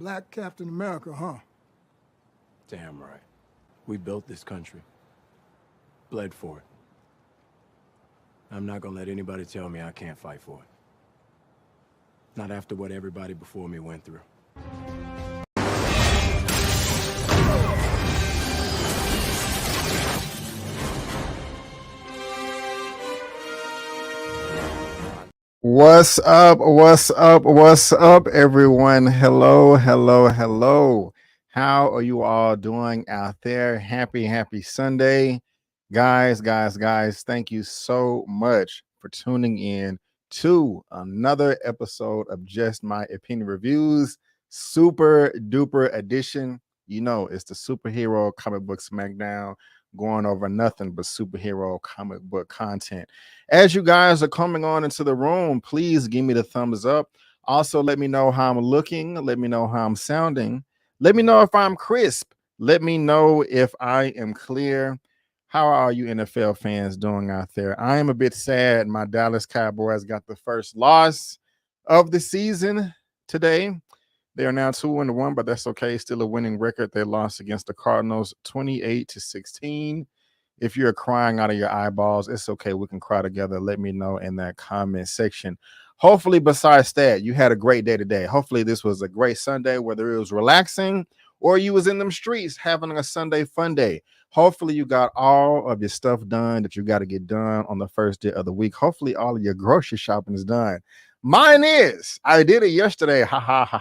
Black Captain America, huh? Damn right. We built this country. Bled for it. I'm not gonna let anybody tell me I can't fight for it. Not after what everybody before me went through. What's up? What's up? What's up, everyone? Hello, hello, hello. How are you all doing out there? Happy Sunday. Guys, thank you so much for tuning in to another episode of Just My Opinion Reviews, super duper edition. You know, it's the superhero comic book smackdown, going over nothing but superhero comic book content. As you guys are coming on into the room, please give me the thumbs up. Also, let me know how I'm looking. Let me know how I'm sounding. Let me know if I'm crisp. Let me know if I am clear. How are you NFL fans doing out there? I am a bit sad. My Dallas Cowboys got the first loss of the season today. They are now 2-1, but that's okay. Still a winning record. They lost against the Cardinals 28-16. If you're crying out of your eyeballs, it's okay. We can cry together. Let me know in that comment section. Hopefully, besides that, you had a great day today. Hopefully, this was a great Sunday, whether it was relaxing or you was in them streets having a Sunday fun day. Hopefully, you got all of your stuff done that you got to get done on the first day of the week. Hopefully, all of your grocery shopping is done. Mine is. I did it yesterday. Ha, ha, ha,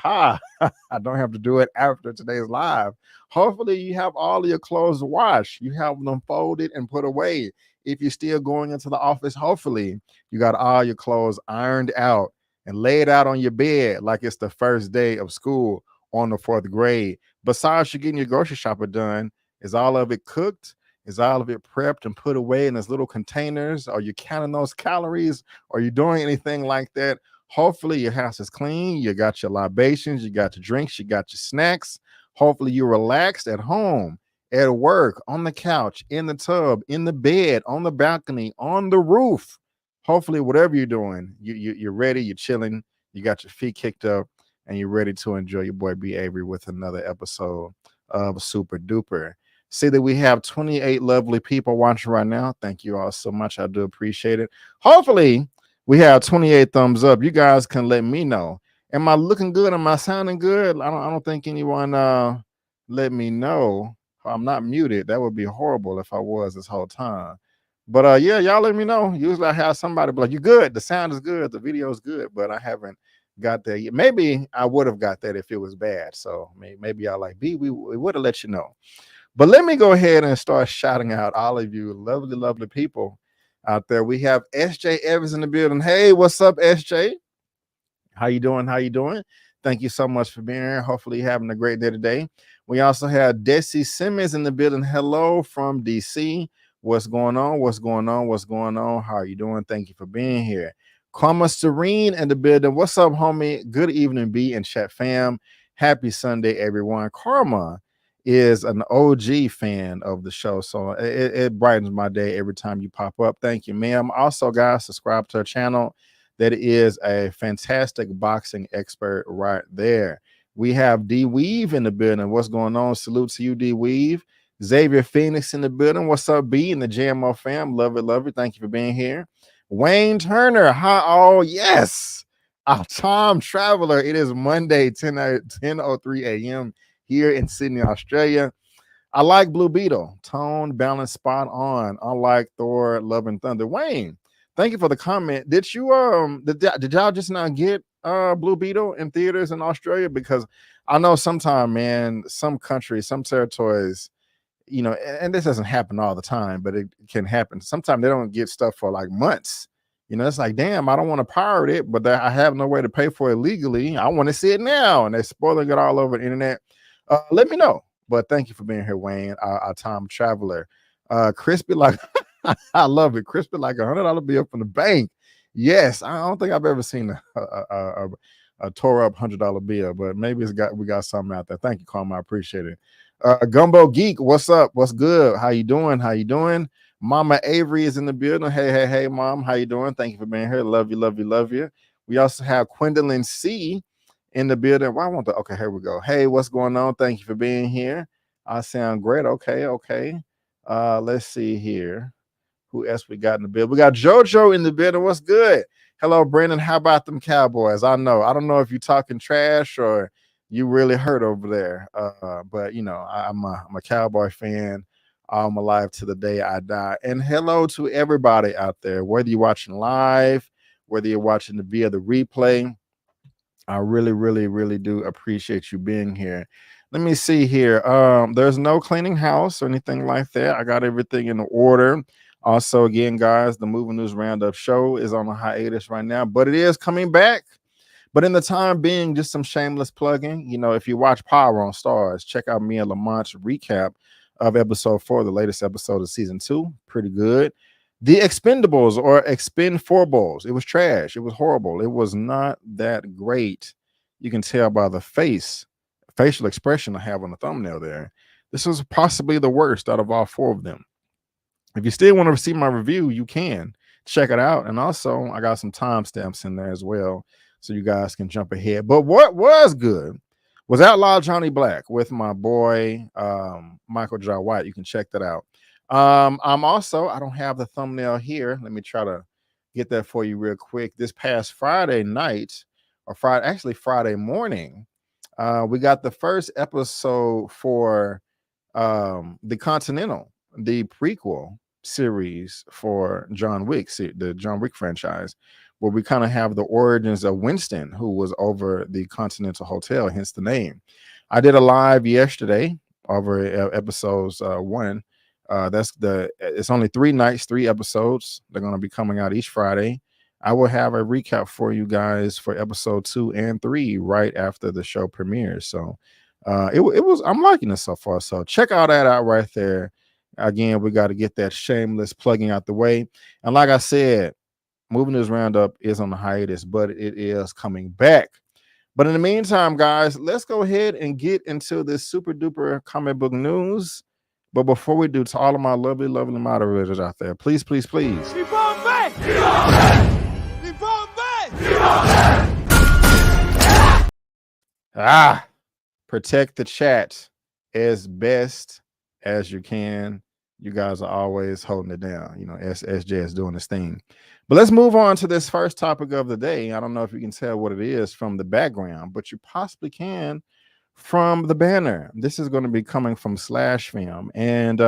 ha. I don't have to do it after today's live. Hopefully, you have all of your clothes washed. You have them folded and put away. If you're still going into the office, hopefully, you got all your clothes ironed out and laid out on your bed like it's the first day of school on the 4th grade. Besides you getting your grocery shopper done, is all of it cooked? Is all of it prepped and put away in those little containers? Are you counting those calories? Are you doing anything like that? Hopefully your house is clean. You got your libations, you got your drinks, you got your snacks. Hopefully you're relaxed at home, at work, on the couch, in the tub, in the bed, on the balcony, on the roof. Hopefully whatever you're doing, you're ready, you're chilling, you got your feet kicked up, and you're ready to enjoy your boy B. Avery with another episode of Super Duper. See that we have 28 lovely people watching right now. Thank you all so much. I do appreciate it. Hopefully, we have 28 thumbs up. You guys can let me know. Am I looking good? Am I sounding good? I don't think anyone let me know. I'm not muted. That would be horrible if I was this whole time. But yeah, y'all let me know. Usually I have somebody be like, "You good? The sound is good. The video is good," but I haven't got that yet. Maybe I would have got that if it was bad. So maybe y'all like, B, we would have let you know. But let me go ahead and start shouting out all of you lovely people out there. We have SJ Evans in the building. Hey, what's up, SJ? How you doing? Thank you so much for being here. Hopefully you're having a great day today. We also have Desi Simmons in the building. Hello from DC. What's going on? How are you doing? Thank you for being here. Karma Serene in the building. What's up, homie? Good evening, B and chat fam. Happy Sunday, everyone. Karma is an OG fan of the show, so it brightens my day every time you pop up. Thank you, ma'am. Also, guys, subscribe to our channel. That is a fantastic boxing expert right there. We have D Weave in the building. What's going on? Salute to you, D Weave. Xavier Phoenix in the building. What's up, B and the JMO fam? Love it. Thank you for being here. Wayne Turner. Hi, all. Yes. Our time traveler. It is Monday, 10:03 a.m. here in Sydney, Australia. I like Blue Beetle. Tone, balance, spot on. Unlike Thor, Love and Thunder. Wayne, thank you for the comment. Did you did y'all just not get Blue Beetle in theaters in Australia? Because I know sometimes, man, some countries, some territories, you know, and this doesn't happen all the time, but it can happen. Sometimes they don't get stuff for like months. You know, it's like, damn, I don't want to pirate it, but I have no way to pay for it legally. I want to see it now. And they're spoiling it all over the internet. Let me know. But thank you for being here, Wayne, our time traveler. Crispy like, I love it. Crispy like $100 bill from the bank. Yes, I don't think I've ever seen a tore up $100 bill, but maybe we got something out there. Thank you, Karma. I appreciate it. Gumbo Geek, what's up? What's good? How you doing? Mama Avery is in the building. Hey, Mom. How you doing? Thank you for being here. Love you. We also have Gwendolyn C in the building. Why won't the okay? Here we go. Hey, what's going on? Thank you for being here. I sound great. Okay. Let's see here. Who else we got in the building? We got JoJo in the building. What's good? Hello, Brandon. How about them Cowboys? I don't know if you're talking trash or you really hurt over there. But you know, I'm a Cowboy fan all my life to the day I die. And hello to everybody out there, whether you're watching live, whether you're watching via the replay. I really do appreciate you being here. Let me see here. There's no cleaning house or anything like that. I got everything in order. Also, again, guys, the Movie News Roundup show is on a hiatus right now, but it is coming back. But in the time being, just some shameless plugging. You know, if you watch Power on Stars, check out me and Lamont's recap of episode 4, the latest episode of season 2. Pretty good. The Expendables or Expend4bles. It was trash. It was horrible. It was not that great. You can tell by the facial expression I have on the thumbnail there. This was possibly the worst out of all 4 of them. If you still want to see my review, you can check it out. And also, I got some timestamps in there as well, so you guys can jump ahead. But what was good was Outlaw Johnny Black with my boy Michael Jai White. You can check that out. I'm also, I don't have the thumbnail here. Let me try to get that for you real quick. This past Friday night, or Friday morning, we got the first episode for the Continental, the prequel series for John Wick, the John Wick franchise, where we kind of have the origins of Winston, who was over the Continental Hotel, hence the name. I did a live yesterday over episodes 1. It's only 3 nights, 3 episodes. They're going to be coming out each Friday. I will have a recap for you guys for episode 2 and 3 right after the show premieres. So I'm liking it so far. So check all that out right there. Again, we got to get that shameless plugging out the way. And like I said, Movie News Roundup is on the hiatus, but it is coming back. But in the meantime, guys, let's go ahead and get into this super duper comic book news. But before we do, to all of my lovely moderators out there, please. Protect the chat as best as you can. You guys are always holding it down. You know, SJ is doing this thing. But let's move on to this first topic of the day. I don't know if you can tell what it is from the background, but you possibly can from the banner. This is going to be coming from Slash Film. And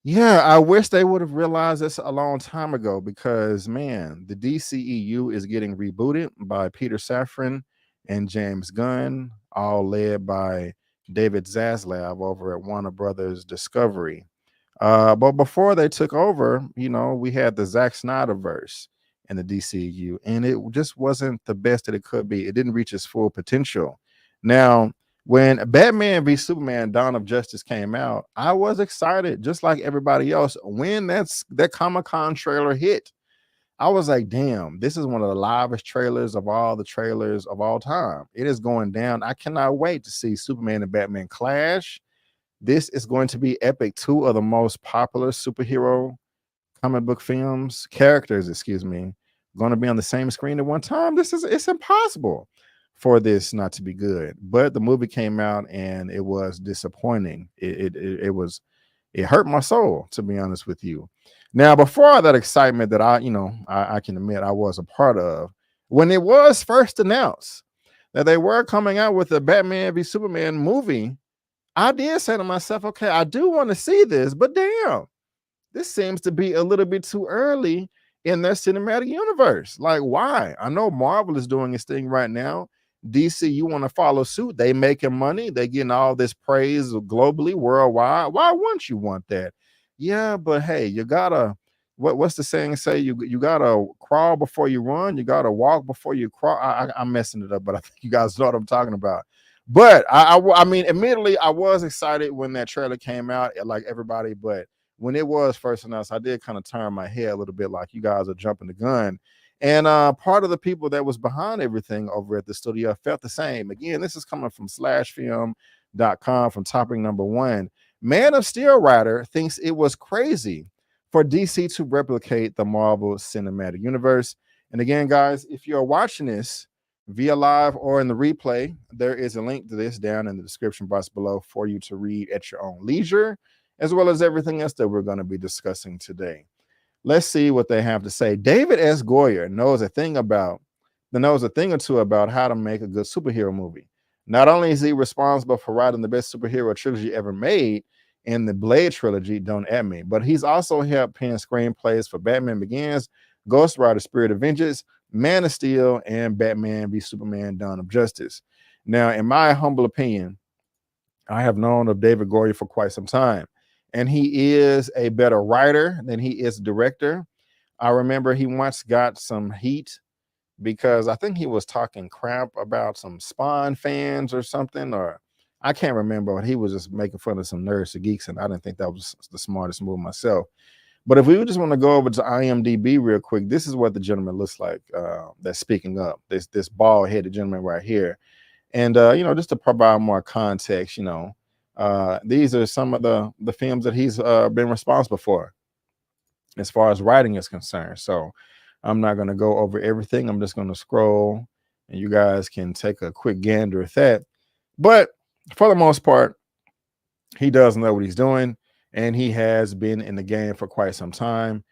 yeah, I wish they would have realized this a long time ago, because man, the DCEU is getting rebooted by Peter Safran and James Gunn, all led by David Zaslav over at Warner Brothers Discovery. But before they took over, you know, we had the Zack Snyder verse in the DCEU, and it just wasn't the best that it could be. It didn't reach its full potential. Now, when Batman v Superman Dawn of Justice came out, I was excited, just like everybody else. When that Comic-Con trailer hit, I was like, damn, this is one of the livest trailers of all the trailers of all time. It is going down. I cannot wait to see Superman and Batman clash. This is going to be epic. 2 of the most popular superhero comic book characters, going to be on the same screen at one time. It's impossible for this not to be good. But the movie came out and it was disappointing. It hurt my soul, to be honest with you. Now, before that excitement that I can admit I was a part of, when it was first announced that they were coming out with a Batman v Superman movie, I did say to myself, okay, I do want to see this, but damn, this seems to be a little bit too early in their cinematic universe. Like, why? I know Marvel is doing its thing right now. DC, you want to follow suit. They making money. They getting all this praise globally, worldwide. Why wouldn't you want that? Yeah, but hey, you gotta, what's the saying say? You gotta crawl before you run. You gotta walk before you crawl. I'm messing it up, but I think you guys know what I'm talking about. But I mean, admittedly, I was excited when that trailer came out, like everybody. But when it was first announced, I did kind of turn my head a little bit, like you guys are jumping the gun. And part of the people that was behind everything over at the studio felt the same. Again, this is coming from slashfilm.com from topic number 1. Man of Steel writer thinks it was crazy for DC to replicate the Marvel Cinematic Universe. And again, guys, if you're watching this via live or in the replay, there is a link to this down in the description box below for you to read at your own leisure, as well as everything else that we're going to be discussing today. Let's see what they have to say. David S. Goyer knows a thing or two about how to make a good superhero movie. Not only is he responsible for writing the best superhero trilogy ever made in the Blade trilogy, Don't At Me, but he's also helped pen screenplays for Batman Begins, Ghost Rider Spirit of Vengeance, Man of Steel, and Batman v Superman Dawn of Justice. Now, in my humble opinion, I have known of David Goyer for quite some time, and he is a better writer than he is a director. I remember he once got some heat because I think he was talking crap about some Spawn fans or something, or I can't remember, but he was just making fun of some nerds or geeks, and I didn't think that was the smartest move myself. But if we just want to go over to IMDb real quick, this is what the gentleman looks like that's speaking up, this bald-headed gentleman right here. And, just to provide more context, these are some of the films that he's been responsible for as far as writing is concerned. So I'm not going to go over everything. I'm just going to scroll, and you guys can take a quick gander at that. But for the most part, he does know what he's doing, and he has been in the game for quite some time.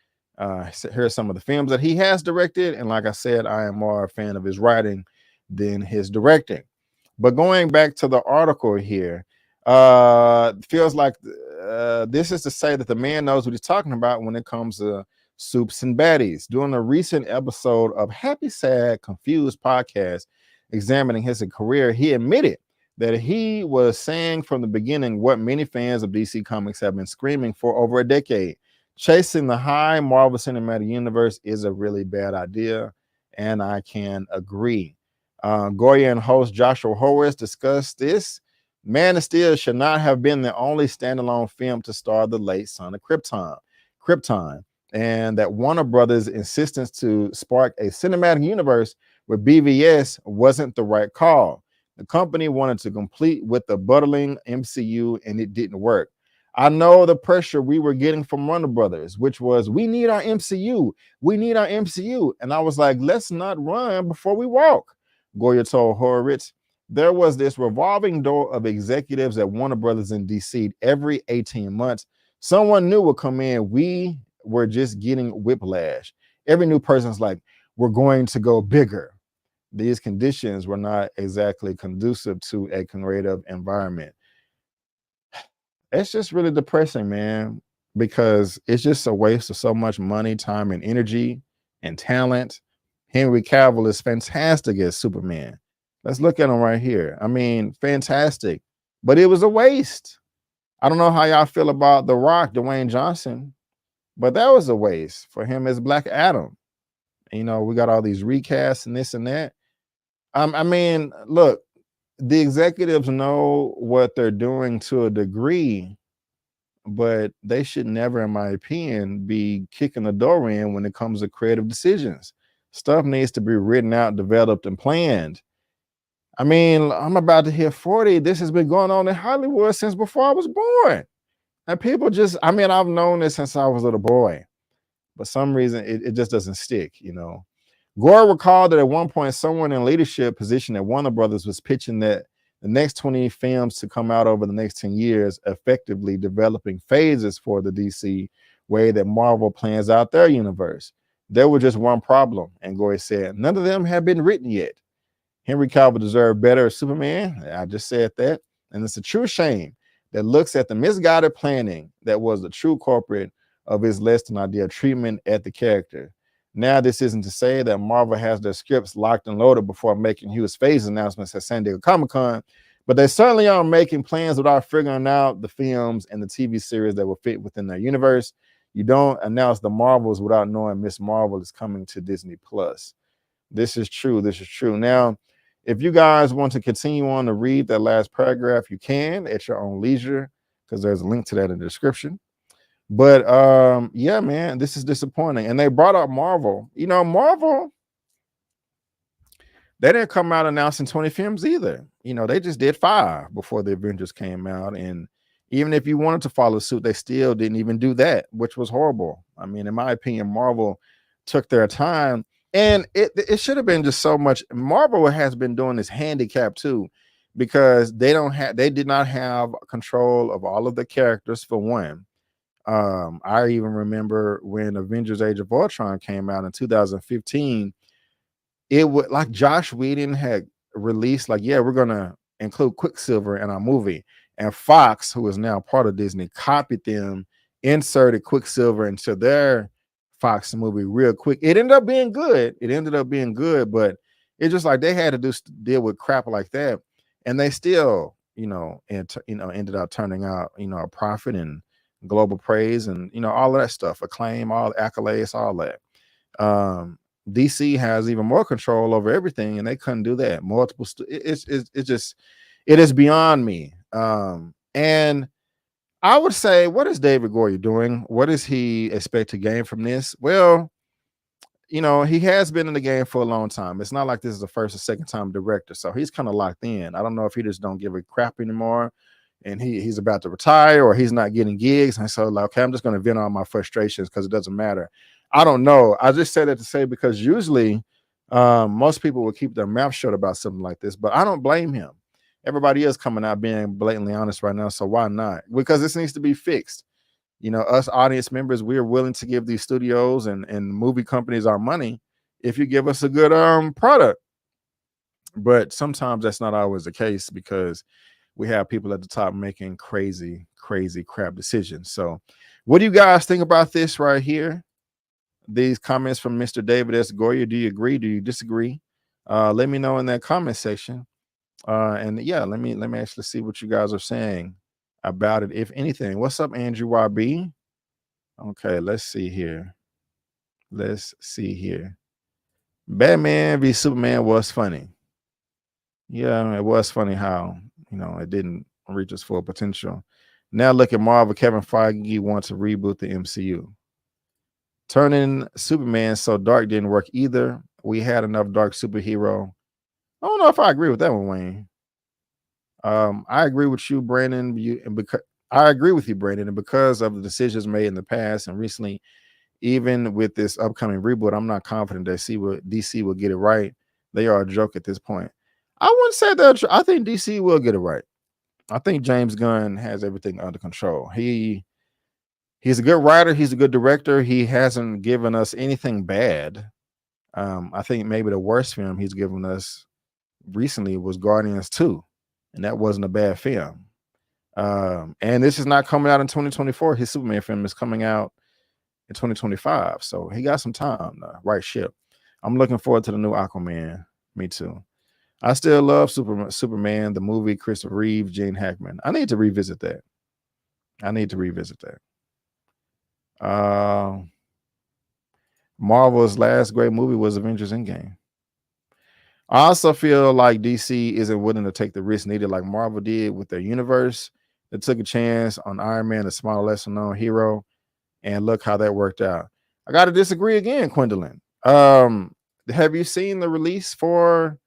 Here's some of the films that he has directed. And like I said, I am more a fan of his writing than his directing. But going back to the article here, feels like this is to say that the man knows what he's talking about when it comes to soups and baddies. During a recent episode of Happy, Sad, Confused podcast examining his career, he admitted that he was saying from the beginning what many fans of DC Comics have been screaming for over a decade. Chasing the high Marvel Cinematic Universe is a really bad idea, and I can agree. Goyer and host Joshua Horowitz discussed this. Man of Steel should not have been the only standalone film to star the late son of Krypton, and that Warner Brothers' insistence to spark a cinematic universe with BVS wasn't the right call. The company wanted to complete with the budding MCU, and it didn't work. I know the pressure we were getting from Warner Brothers, which was, we need our MCU. We need our MCU. And I was like, let's not run before we walk. Goyer told Horowitz, there was this revolving door of executives at Warner Brothers in DC every 18 months. Someone new would come in. We were just getting whiplash. Every new person's like, we're going to go bigger. These conditions were not exactly conducive to a creative environment. It's just really depressing, man, because it's just a waste of so much money, time, and energy and talent. Henry Cavill is fantastic as Superman. Let's look at him right here. I mean, fantastic, but it was a waste. I don't know how y'all feel about The Rock, Dwayne Johnson, but that was a waste for him as Black Adam. We got all these recasts and this and that. I mean, look, the executives know what they're doing to a degree, but they should never, in my opinion, be kicking the door in when it comes to creative decisions. Stuff needs to be written out, developed, and planned. I mean, I'm about to hit 40. This has been going on in Hollywood since before I was born. And people I've known this since I was a little boy, but some reason it just doesn't stick, Goyer recalled that at one point, someone in leadership position at Warner Brothers was pitching that the next 20 films to come out over the next 10 years, effectively developing phases for the DC way that Marvel plans out their universe. There was just one problem, and Goyer said, none of them have been written yet. Henry Cavill deserved better as Superman. I just said that. And it's a true shame that looks at the misguided planning that was the true culprit of his less than ideal treatment at the character. Now, this isn't to say that Marvel has their scripts locked and loaded before making huge phase announcements at San Diego Comic-Con, but they certainly are making plans without figuring out the films and the TV series that will fit within their universe. You don't announce the Marvels without knowing Miss Marvel is coming to Disney Plus. This is true. This is true. Now, if you guys want to continue on to read that last paragraph, you can at your own leisure, because there's a link to that in the description. But yeah, man, this is disappointing. And they brought up Marvel. Marvel, they didn't come out announcing 20 films either. They just did 5 before the Avengers came out. And even if you wanted to follow suit, they still didn't even do that, which was horrible. I mean, in my opinion, Marvel took their time. And it should have been just so much. Marvel has been doing this handicap too, because they did not have control of all of the characters for one. I even remember when Avengers Age of Ultron came out in 2015, it would like Josh Whedon had released, like, yeah, we're gonna include Quicksilver in our movie. And Fox, who is now part of Disney, copied them, inserted Quicksilver into their Fox movie real quick. It ended up being good. But it's just like they had to deal with crap like that, and they still, ended up turning out, a profit and global praise and all of that stuff, acclaim, all accolades, all that. DC has even more control over everything, and they couldn't do that. Multiple, it's just, it is beyond me. And I would say, what is David Goyer doing? What does he expect to gain from this? Well, he has been in the game for a long time. It's not like this is the first or second time director, so he's kind of locked in. I don't know if he just don't give a crap anymore, and he's about to retire, or he's not getting gigs, and so like, okay, I'm just going to vent all my frustrations because it doesn't matter. I don't know. I just said that to say, because usually most people will keep their mouth shut about something like this, but I don't blame him. Everybody is coming out being blatantly honest right now, so why not? Because this needs to be fixed. Us audience members, we are willing to give these studios and movie companies our money if you give us a good product. But sometimes that's not always the case, because we have people at the top making crazy crap decisions. So what do you guys think about this right here? These comments from Mr. David S. Goyer. Do you agree? Do you disagree? Let me know in that comment section. And yeah, let me actually see what you guys are saying about it, if anything. What's up, Andrew YB? Okay, let's see here. Batman v Superman was funny. Yeah, it was funny how it didn't reach its full potential. Now look at Marvel. Kevin Feige wants to reboot the MCU. Turning Superman so dark didn't work either. We had enough dark superhero. I don't know if I agree with that one, Wayne. I agree with you, Brandon. I agree with you, Brandon, and because of the decisions made in the past and recently, even with this upcoming reboot, I'm not confident that DC will get it right. They are a joke at this point. I wouldn't say that. I think DC will get it right. I think James Gunn has everything under control. He's a good writer. He's a good director. He hasn't given us anything bad. I think maybe the worst film he's given us recently was Guardians 2, and that wasn't a bad film. And this is not coming out in 2024. His Superman film is coming out in 2025, so he got some time to right ship. I'm looking forward to the new Aquaman. Me too. I still love Superman, the movie, Christopher Reeve, Gene Hackman. I need to revisit that. Marvel's last great movie was Avengers Endgame. I also feel like DC isn't willing to take the risk needed like Marvel did with their universe. They took a chance on Iron Man, a smaller, lesser known hero, and look how that worked out. I got to disagree again, Gwendolyn. Have you seen the release for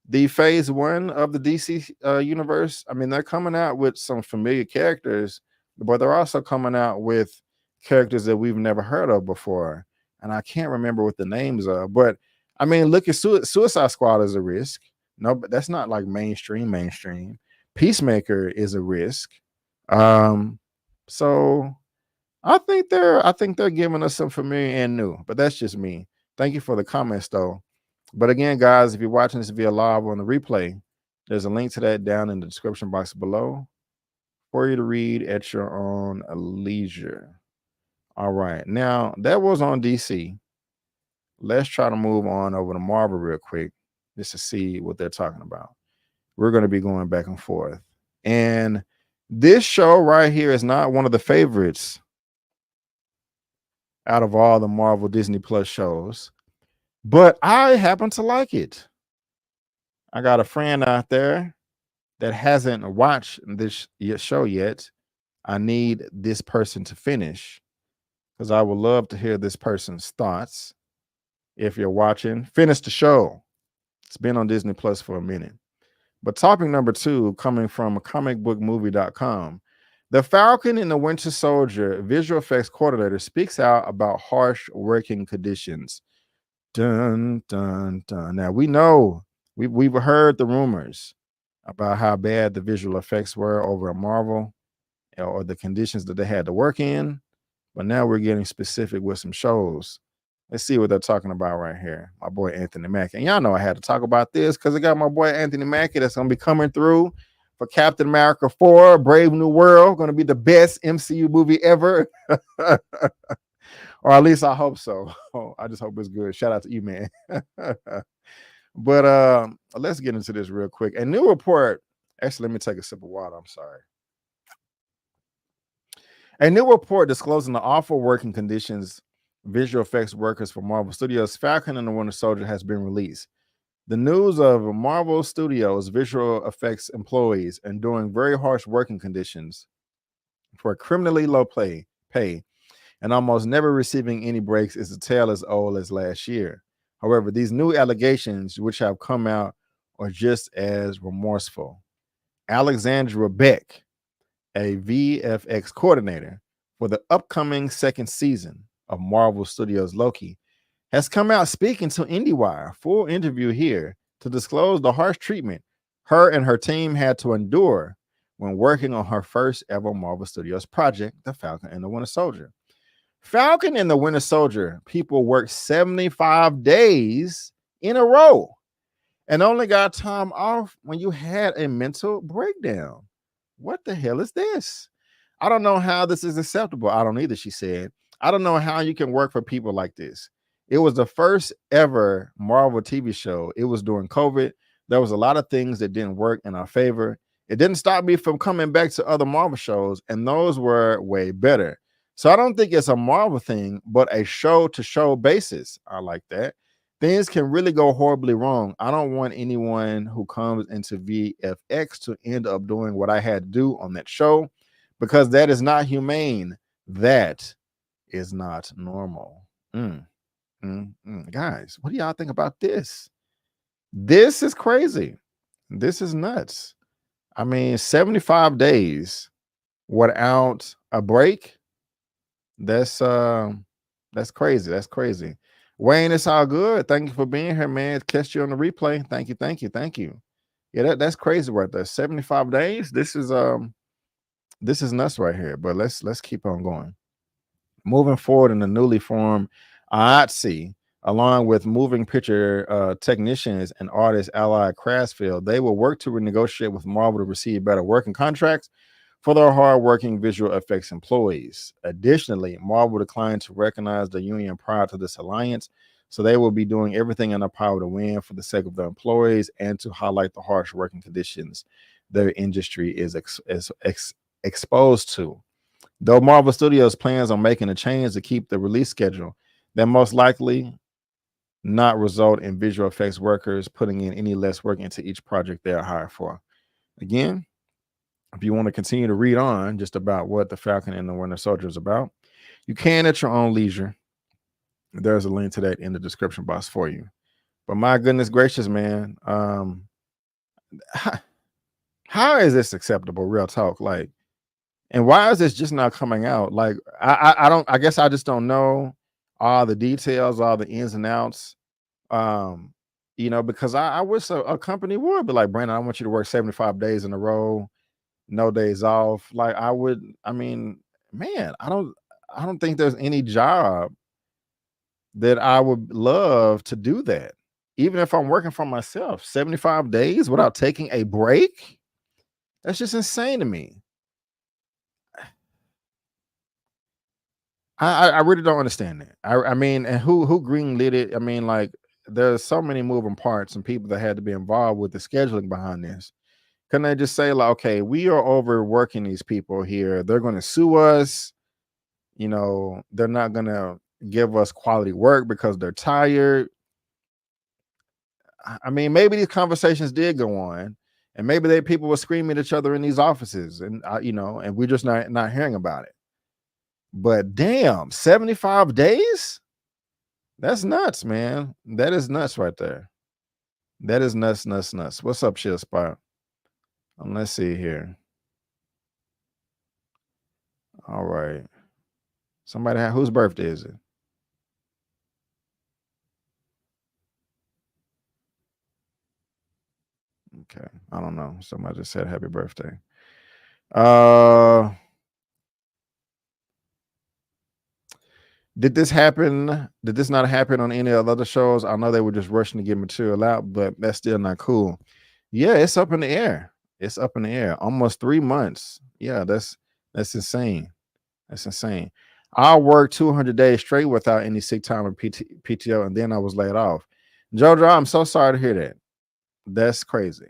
the phase 1 of the DC universe? I mean, they're coming out with some familiar characters, but they're also coming out with characters that we've never heard of before. And I can't remember what the names are, but I mean, look at Suicide Squad is a risk. No, but that's not like mainstream. Peacemaker is a risk. So I think they're giving us some familiar and new, but that's just me. Thank you for the comments though. But again, guys, if you're watching this via live on the replay, there's a link to that down in the description box below for you to read at your own leisure. All right, now that was on DC. Let's try to move on over to Marvel real quick just to see what they're talking about. We're going to be going back and forth. And this show right here is not one of the favorites out of all the Marvel Disney Plus shows, but I happen to like it. I got a friend out there that hasn't watched this show yet. I need this person to finish because I would love to hear this person's thoughts. If you're watching, finish the show. It's been on Disney Plus for a minute. But topic number 2, coming from comicbookmovie.com. The Falcon and the Winter Soldier visual effects coordinator speaks out about harsh working conditions. Dun, dun, dun. Now we know we've heard the rumors about how bad the visual effects were over at Marvel or the conditions that they had to work in, but now we're getting specific with some shows. Let's see what they're talking about right here. My boy Anthony Mackie. And y'all know I had to talk about this because I got my boy Anthony Mackie that's going to be coming through for Captain America 4, Brave New World. Going to be the best MCU movie ever. Or at least I hope so. I just hope it's good. Shout out to Eman. But let's get into this real quick. A new report. Actually, let me take a sip of water. I'm sorry. A new report disclosing the awful working conditions visual effects workers for Marvel Studios' Falcon and the Winter Soldier has been released. The news of Marvel Studios' visual effects employees enduring very harsh working conditions for criminally low pay and almost never receiving any breaks is a tale as old as last year. However, these new allegations, which have come out, are just as remorseful. Alexandra Beck, a VFX coordinator for the upcoming second season of Marvel Studios' Loki, has come out speaking to IndieWire, full interview here, to disclose the harsh treatment her and her team had to endure when working on her first ever Marvel Studios project, The Falcon and the Winter Soldier. Falcon and the Winter Soldier, people worked 75 days in a row and only got time off when you had a mental breakdown. What the hell is this? I don't know how this is acceptable. I don't either, she said. I don't know how you can work for people like this. It was the first ever Marvel TV show. It was during COVID. There was a lot of things that didn't work in our favor. It didn't stop me from coming back to other Marvel shows, and those were way better. So I don't think it's a Marvel thing, but a show-to-show basis. I like that. Things can really go horribly wrong. I don't want anyone who comes into VFX to end up doing what I had to do on that show, because that is not humane. That is not normal. Guys, what do y'all think about this? This is crazy. This is nuts. I mean, 75 days without a break. That's crazy. That's crazy. Wayne, it's all good. Thank you for being here, man. Catch you on the replay. Thank you, thank you, thank you. Yeah, that's crazy right there. 75 days. This is nuts right here. But let's keep on going. Moving forward in the newly formed IATSE, along with moving picture technicians and artists allied Craftsfield, they will work to renegotiate with Marvel to receive better working contracts for their hardworking visual effects employees. Additionally, Marvel declined to recognize the union prior to this alliance, so they will be doing everything in their power to win for the sake of their employees and to highlight the harsh working conditions their industry is exposed to. Though Marvel Studios plans on making a change to keep the release schedule, that most likely not result in visual effects workers putting in any less work into each project they are hired for. Again, if you want to continue to read on just about what the Falcon and the Winter Soldier is about, you can at your own leisure. There's a link to that in the description box for you. But my goodness gracious, man, how is this acceptable? Real talk, like, and why is this just not coming out? Like, I guess I just don't know all the details, all the ins and outs. Because I wish a company would be like, Brandon, I want you to work 75 days in a row, no days off. Like I mean, man, I don't think there's any job that I would love to do that. Even if I'm working for myself, 75 days without taking a break. That's just insane to me. I really don't understand that. I mean, and who greenlit it? I mean, like, there's so many moving parts and people that had to be involved with the scheduling behind this. Can they just say, like, okay, we are overworking these people here. They're going to sue us. They're not going to give us quality work because they're tired. I mean, maybe these conversations did go on, and maybe people were screaming at each other in these offices, and and we're just not hearing about it. But damn, 75 days? That's nuts, man. That is nuts right there. That is nuts. What's up, Chill Spot? Let's see here. All right. Somebody whose birthday is it? Okay, I don't know. Somebody just said happy birthday. Did this happen? Did this not happen on any of the other shows? I know they were just rushing to get material out, but that's still not cool. Yeah, it's up in the air. It's up in the air. Almost 3 months. Yeah, that's insane. That's insane. I worked 200 days straight without any sick time or PTO, and then I was laid off. Jojo, I'm so sorry to hear that. That's crazy.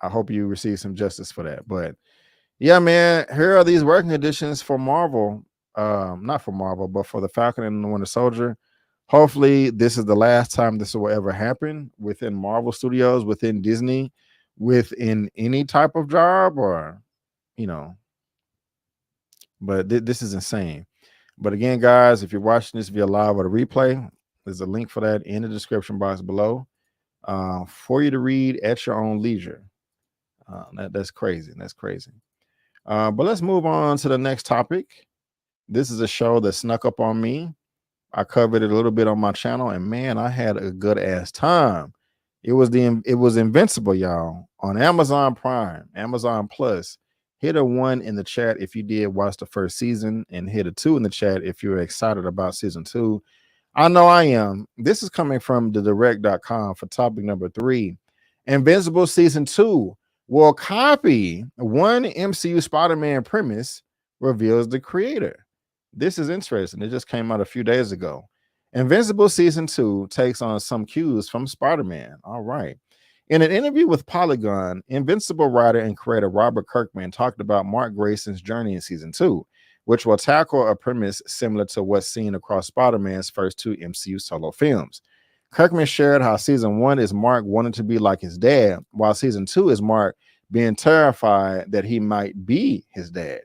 I hope you receive some justice for that. But yeah, man, here are these working conditions for Marvel. Not for Marvel, but for the Falcon and the Winter Soldier. Hopefully, this is the last time this will ever happen within Marvel Studios, within Disney, within any type of job, or you know. But this is insane. But again, guys, if you're watching this via live or the replay, there's a link for that in the description box below for you to read at your own leisure. That's crazy. That's crazy. But let's move on to the next topic. This is a show that snuck up on me. I covered it a little bit on my channel, and man, I had a good ass time. It was Invincible, y'all, on Amazon Prime, Amazon Plus. Hit a 1 in the chat if you did watch the first season, and hit a 2 in the chat if you're excited about season 2. I know I am. This is coming from the direct.com for topic number 3. Invincible season 2 will copy one MCU Spider-Man premise, reveals the creator. This is interesting. It just came out a few days ago. Invincible season 2 takes on some cues from Spider-Man. All right. In an interview with Polygon, Invincible writer and creator Robert Kirkman talked about Mark Grayson's journey in season 2, which will tackle a premise similar to what's seen across Spider-Man's first 2 MCU solo films. Kirkman shared how season 1 is Mark wanting to be like his dad, while season 2 is Mark being terrified that he might be his dad.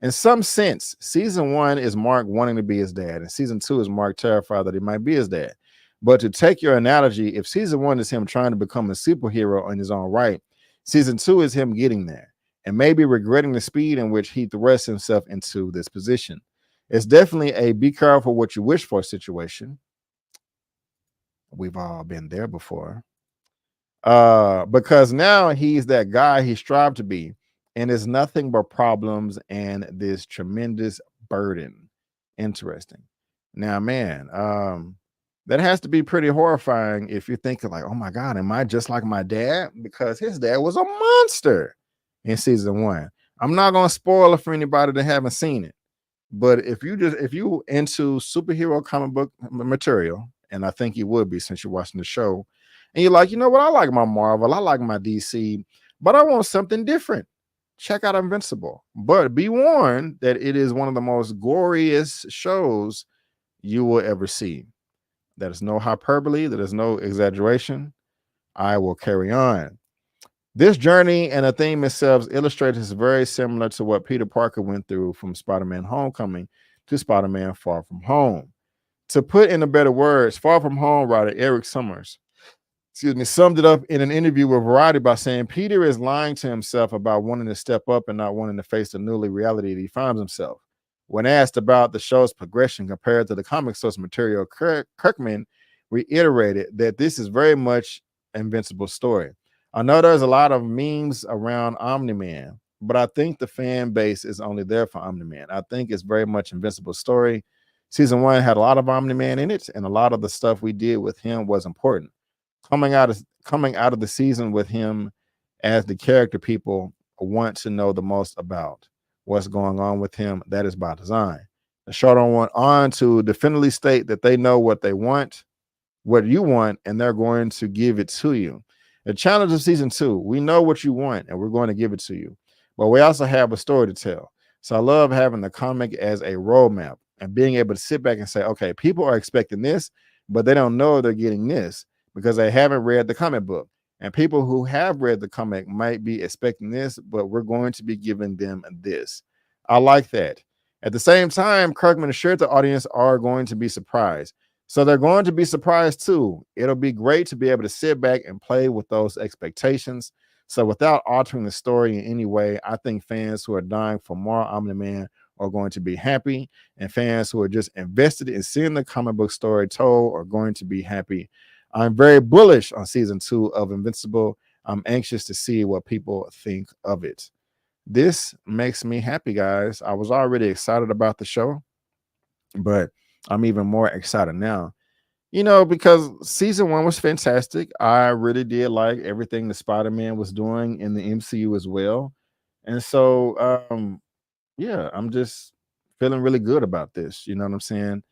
In some sense, season 1 is Mark wanting to be his dad, and season 2 is Mark terrified that he might be his dad. But to take your analogy, if season 1 is him trying to become a superhero in his own right, season 2 is him getting there and maybe regretting the speed in which he thrusts himself into this position. It's definitely a be careful what you wish for situation. We've all been there before. Because now he's that guy he strived to be, and it's nothing but problems and this tremendous burden. Interesting. Now, man, that has to be pretty horrifying if you're thinking like, oh my God, am I just like my dad? Because his dad was a monster in season 1. I'm not going to spoil it for anybody that haven't seen it. But if you into superhero comic book material, and I think you would be since you're watching the show, and you're like, you know what, I like my Marvel, I like my DC, but I want something different. Check out Invincible. But be warned that it is one of the most glorious shows you will ever see. That is no hyperbole, that is no exaggeration. I will carry on. This journey and the theme itself illustrates is very similar to what Peter Parker went through from Spider-Man Homecoming to Spider-Man Far From Home. To put in a better words, Far From Home writer Eric Summers, summed it up in an interview with Variety by saying Peter is lying to himself about wanting to step up and not wanting to face the newly reality that he finds himself. When asked about the show's progression compared to the comic source material, Kirkman reiterated that this is very much Invincible's story. I know there's a lot of memes around Omni-Man, but I think the fan base is only there for Omni-Man. I think it's very much Invincible's story. Season 1 had a lot of Omni-Man in it, and a lot of the stuff we did with him was important. Coming out of the season with him as the character people want to know the most about what's going on with him, that is by design. The show don't want on to definitively state that they know what they want, what you want, and they're going to give it to you. The challenge of season 2, we know what you want and we're going to give it to you, but we also have a story to tell. So I love having the comic as a roadmap and being able to sit back and say, okay, people are expecting this, but they don't know they're getting this because they haven't read the comic book. And people who have read the comic might be expecting this, but we're going to be giving them this. I like that. At the same time, Kirkman assured the audience are going to be surprised. So they're going to be surprised too. It'll be great to be able to sit back and play with those expectations. So without altering the story in any way, I think fans who are dying for more Omni-Man are going to be happy, and fans who are just invested in seeing the comic book story told are going to be happy. I'm very bullish on season 2 of Invincible. I'm anxious to see what people think of it. This makes me happy, guys. I was already excited about the show, but I'm even more excited now. Because season 1 was fantastic. I really did like everything the Spider-Man was doing in the MCU as well. And so, yeah, I'm just feeling really good about this. You know what I'm saying?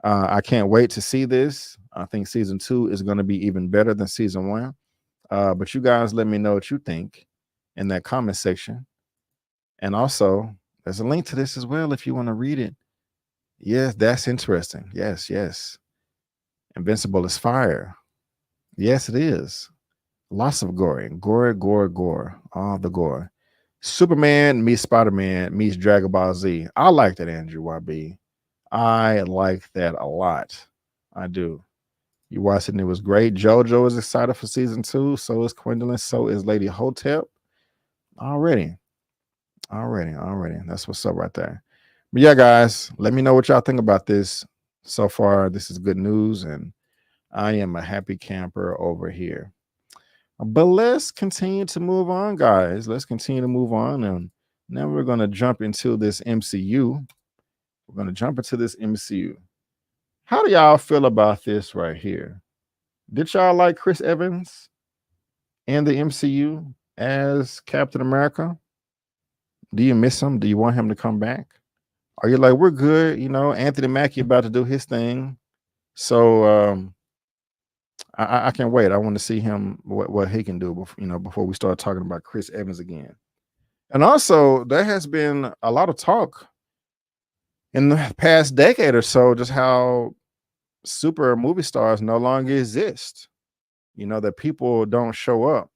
I can't wait to see this. I think season 2 is going to be even better than season 1. But you guys let me know what you think in that comment section. And also, there's a link to this as well if you want to read it. Yes, that's interesting. Yes. Invincible is fire. Yes, it is. Lots of gore. All the gore. Superman meets Spider-Man meets Dragon Ball Z. I like that, Andrew YB. I like that a lot. I do. You watched it and it was great. JoJo is excited for season 2. So is Gwendolyn. So is Lady Hotep. Already. That's what's up right there. But yeah, guys, let me know what y'all think about this. So far, this is good news, and I am a happy camper over here. But let's continue to move on, guys. Let's continue to move on. And now we're going to jump into this MCU. How do y'all feel about this right here? Did y'all like Chris Evans in the MCU as Captain America? Do you miss him? Do you want him to come back? Are you like, we're good? Anthony Mackie about to do his thing. So I can't wait. I want to see him, what he can do before we start talking about Chris Evans again. And also, there has been a lot of talk in the past decade or so, just how super movie stars no longer exist. That people don't show up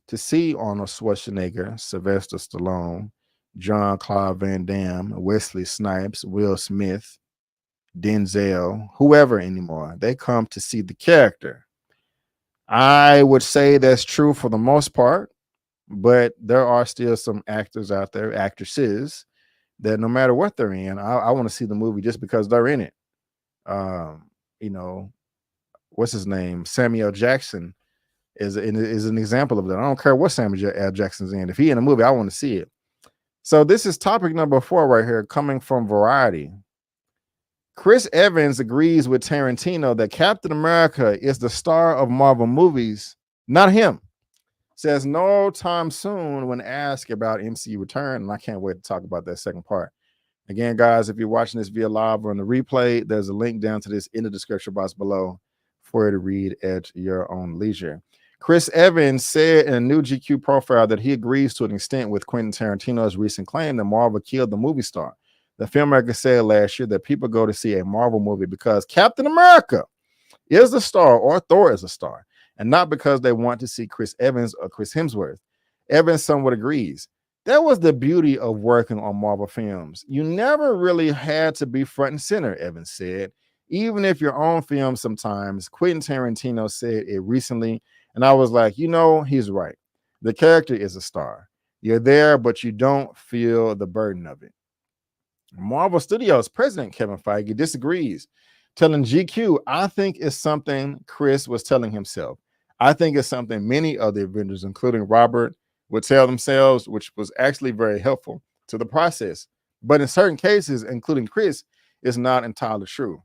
to see Arnold Schwarzenegger, Sylvester Stallone, Jean-Claude Van Damme, Wesley Snipes, Will Smith, Denzel, whoever anymore. They come to see the character. I would say that's true for the most part, but there are still some actors out there, actresses, that no matter what they're in, I want to see the movie just because they're in it. What's his name? Samuel Jackson is an example of that. I don't care what Samuel L. Jackson's in. If he in a movie, I want to see it. So this is topic number 4 right here, coming from Variety. Chris Evans agrees with Tarantino that Captain America is the star of Marvel movies, not him. Says no time soon when asked about MCU return, and I can't wait to talk about that second part. Again, guys, if you're watching this via live or on the replay, there's a link down to this in the description box below for you to read at your own leisure. Chris Evans said in a new GQ profile that he agrees to an extent with Quentin Tarantino's recent claim that Marvel killed the movie star. The filmmaker said last year that people go to see a Marvel movie because Captain America is the star or Thor is a star, and not because they want to see Chris Evans or Chris Hemsworth. Evans somewhat agrees. That was the beauty of working on Marvel films. You never really had to be front and center, Evans said. Even if your own film sometimes, Quentin Tarantino said it recently, and I was like, he's right. The character is a star. You're there, but you don't feel the burden of it. Marvel Studios president Kevin Feige disagrees, telling GQ, I think it's something Chris was telling himself. I think it's something many of the Avengers, including Robert, would tell themselves, which was actually very helpful to the process. But in certain cases, including Chris, it's not entirely true.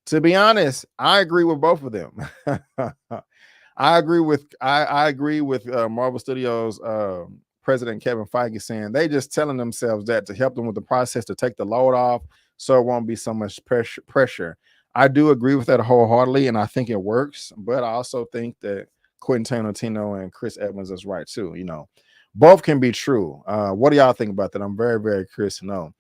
To be honest, I agree with both of them. I agree with Marvel Studios President Kevin Feige saying they just telling themselves that to help them with the process, to take the load off so it won't be so much pressure. I do agree with that wholeheartedly, and I think it works. But I also think that Quentin Tarantino and Chris Evans is right too. Both can be true. What do y'all think about that? I'm very, very curious to know.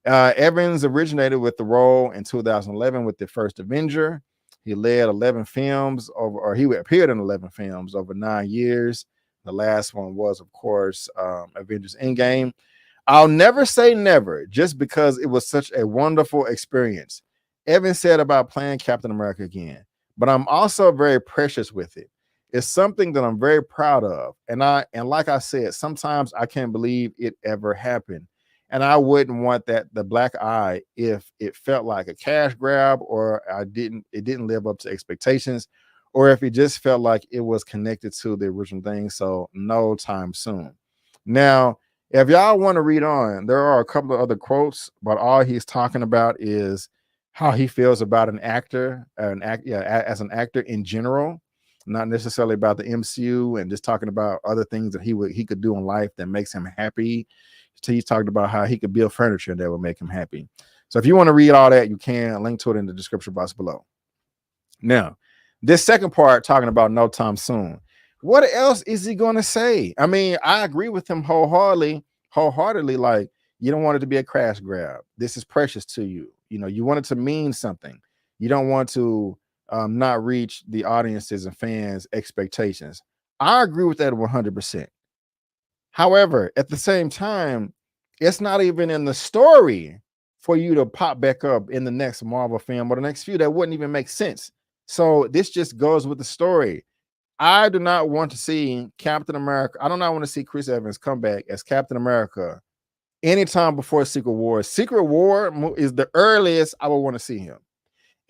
Evans originated with the role in 2011 with the first Avenger. He led 11 films he appeared in 11 films over 9 years. The last one was, of course, Avengers Endgame. I'll never say never, just because it was such a wonderful experience. Evans said about playing Captain America again, but I'm also very precious with it. It's something that I'm very proud of. And like I said, sometimes I can't believe it ever happened. And I wouldn't want the black eye if it felt like a cash grab or it didn't live up to expectations, or if he just felt like it was connected to the original thing. So no time soon. Now, if y'all want to read on, there are a couple of other quotes, but all he's talking about is how he feels about an actor, as an actor in general, not necessarily about the MCU, and just talking about other things that he could do in life that makes him happy. So he's talked about how he could build furniture that would make him happy. So if you want to read all that, you can link to it in the description box below. Now, this second part talking about no time soon. What else is he going to say? I mean, I agree with him wholeheartedly. Like, you don't want it to be a crash grab. This is precious to you. You know, you want it to mean something. You don't want to not reach the audiences and fans' expectations. I agree with that 100%. However, at the same time, it's not even in the story for you to pop back up in the next Marvel film or the next few. That wouldn't even make sense. So this just goes with the story. I do not want to see Captain America. I do not want to see Chris Evans come back as Captain America anytime before Secret War. Secret War is the earliest I would want to see him.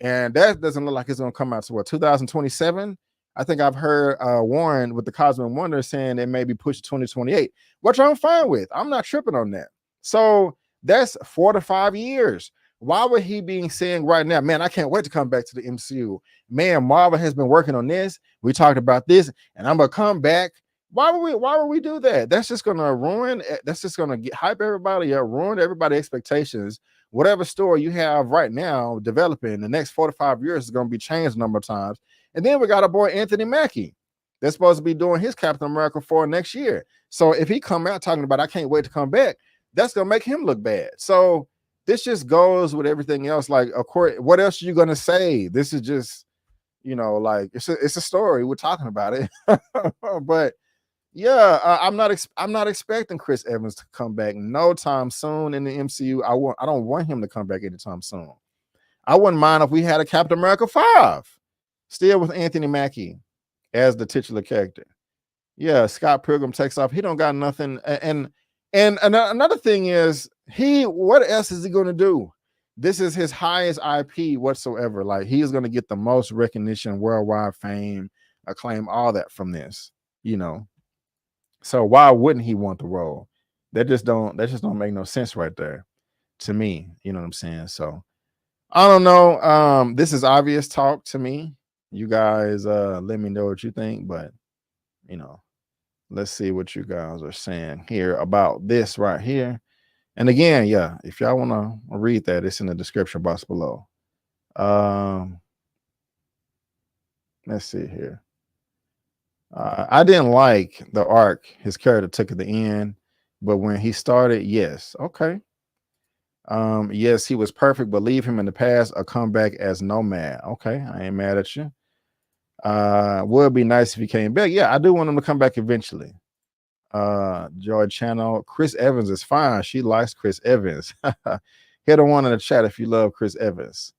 And that doesn't look like it's going to come out to what, 2027? I think I've heard Warren with the Cosmic Wonder saying it may be pushed to 2028, which I'm fine with. I'm not tripping on that. So that's 4 to 5 years. Why would he be saying right now, man, I can't wait to come back to the MCU. Man, Marvel has been working on this. We talked about this, and I'm gonna come back. Why would we do that? That's just gonna ruin. That's just gonna hype everybody up, ruin everybody's expectations. Whatever story you have right now developing, the next 4 to 5 years is gonna be changed a number of times. And then we got our boy Anthony Mackie. They're supposed to be doing his Captain America for next year. So if he come out talking about I can't wait to come back, that's gonna make him look bad. So this just goes with everything else. Like, of course, what else are you gonna say? This is just, you know, like it's a story. We're talking about it, but yeah, I'm not expecting Chris Evans to come back no time soon in the MCU. I don't want him to come back anytime soon. I wouldn't mind if we had a Captain America 5 still with Anthony Mackie as the titular character. Yeah, Scott Pilgrim takes off. He don't got nothing. And another thing is, what else is he going to do? This is his highest IP whatsoever. Like, he's going to get the most recognition, worldwide fame, acclaim, all that from this, you know. So why wouldn't he want the role? That just don't make no sense right there to me. You know what I'm saying? So I don't know. This is obvious talk to me. You guys let me know what you think, but you know, let's see what you guys are saying here about this right here. And again, yeah, if y'all want to read that, it's in the description box below. Let's see here. I didn't like the arc his character took at the end, but when he started, yes, okay. Yes, he was perfect, but leave him in the past or come back as Nomad. Okay, I ain't mad at you. Would be nice if he came back. Yeah, I do want him to come back eventually. Joy Channel, Chris Evans is fine. She likes Chris Evans. Hit a one in the chat if you love Chris Evans.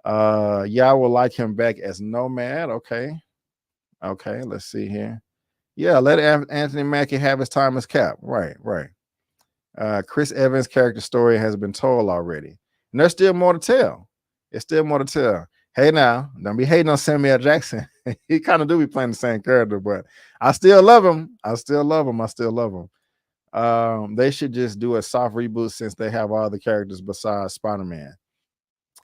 Yeah, I would like him back as Nomad. Okay, let's see here. Yeah, let Anthony Mackie have his time as Cap. Right. Chris Evans' character story has been told already, and there's still more to tell. It's still more to tell. Hey, now, don't be hating on Samuel Jackson. He kind of do be playing the same character, but I still love him. I still love him. They should just do a soft reboot since they have all the characters besides Spider-Man.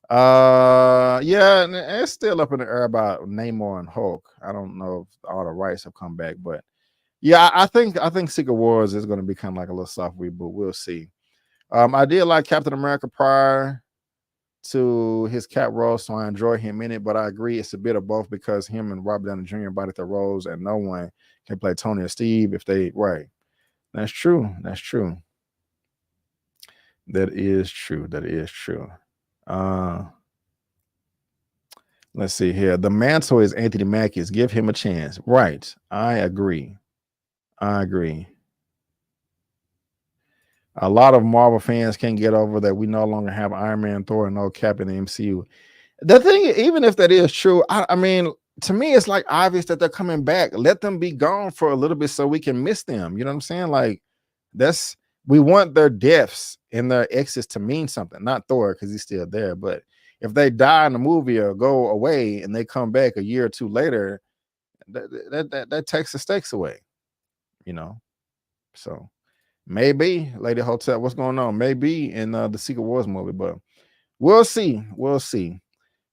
Yeah, and it's still up in the air about Namor and Hulk. I don't know if all the rights have come back, but yeah, I think Secret Wars is going to be kind of like a little soft reboot. We'll see. I did like Captain America prior to his Cap role, so I enjoy him in it, but I agree it's a bit of both because him and Robert Downey Jr. embodied their roles, and no one can play Tony or Steve if they right. That's true. That is true. Let's see here. The mantle is Anthony Mackie's. Give him a chance. Right. I agree. A lot of Marvel fans can't get over that we no longer have Iron Man, Thor, and no Cap in the MCU. The thing, even if that is true, I mean, to me, it's like obvious that they're coming back. Let them be gone for a little bit so we can miss them. You know what I'm saying? Like, we want their deaths and their exits to mean something. Not Thor, because he's still there, but If they die in the movie or go away and they come back a year or two later, that takes the stakes away, you know. So maybe Lady Hotel, what's going on? Maybe in the Secret Wars movie, but we'll see. We'll see.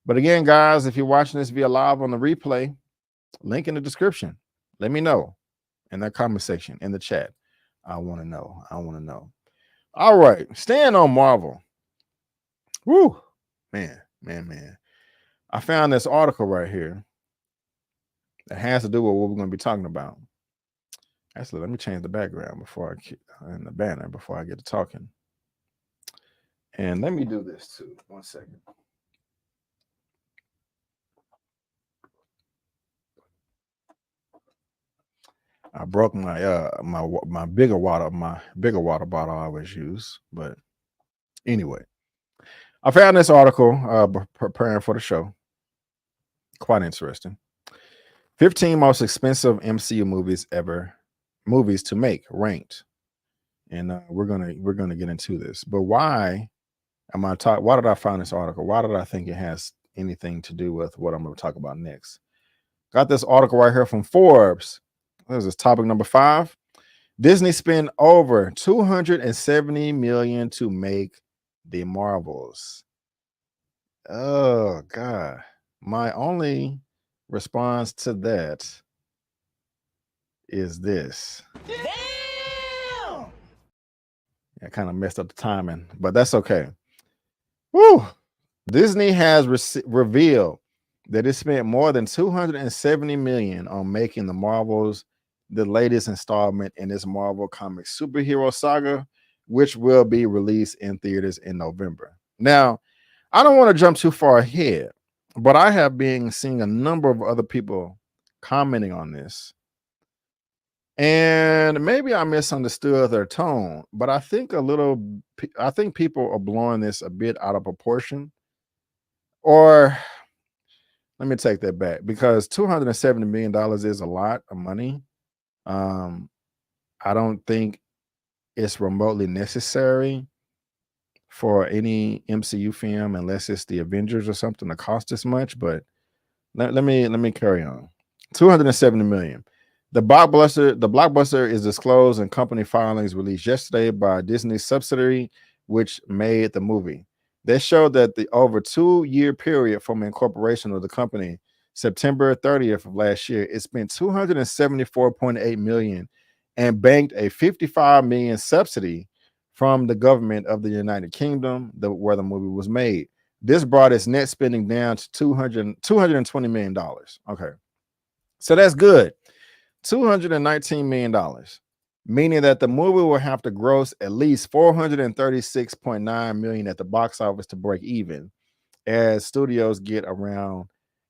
But again, guys, if you're watching this via live on the replay, link in the description. Let me know in that comment section, in the chat. I want to know. I want to know. All right, staying on Marvel. Woo, man. I found this article right here that has to do with what we're going to be talking about. Actually, let me change the background before and the banner before I get to talking. And let me do this too. 1 second. I broke my my bigger water bottle I always use. But anyway, I found this article preparing for the show. Quite interesting. 15 most expensive MCU movies to make ranked. And we're gonna get into this. But why did I find this article? Why did I think it has anything to do with what I'm going to talk about next? Got this article right here from Forbes. This is topic number 5. Disney spent over $270 million to make the Marvels. Oh God. My only response to that is this. Damn! I kind of messed up the timing, but that's okay. Woo! Disney has revealed that it spent more than $270 million on making the Marvels the latest installment in this Marvel Comics superhero saga, which will be released in theaters in November. Now, I don't want to jump too far ahead, but I have been seeing a number of other people commenting on this. And maybe I misunderstood their tone, but I think people are blowing this a bit out of proportion. Or let me take that back, because $270 million is a lot of money. I don't think it's remotely necessary for any MCU film unless it's the Avengers or something to cost this much. But let me carry on. $270 million. The blockbuster is disclosed in company filings released yesterday by Disney's subsidiary, which made the movie. They showed that the over 2-year period from incorporation of the company, September 30th of last year, it spent $274.8 million and banked a $55 million subsidy from the government of the United Kingdom, where the movie was made. This brought its net spending down to $220 million. Okay, so that's good. $219 million, meaning that the movie will have to gross at least $436.9 million at the box office to break even, as studios get around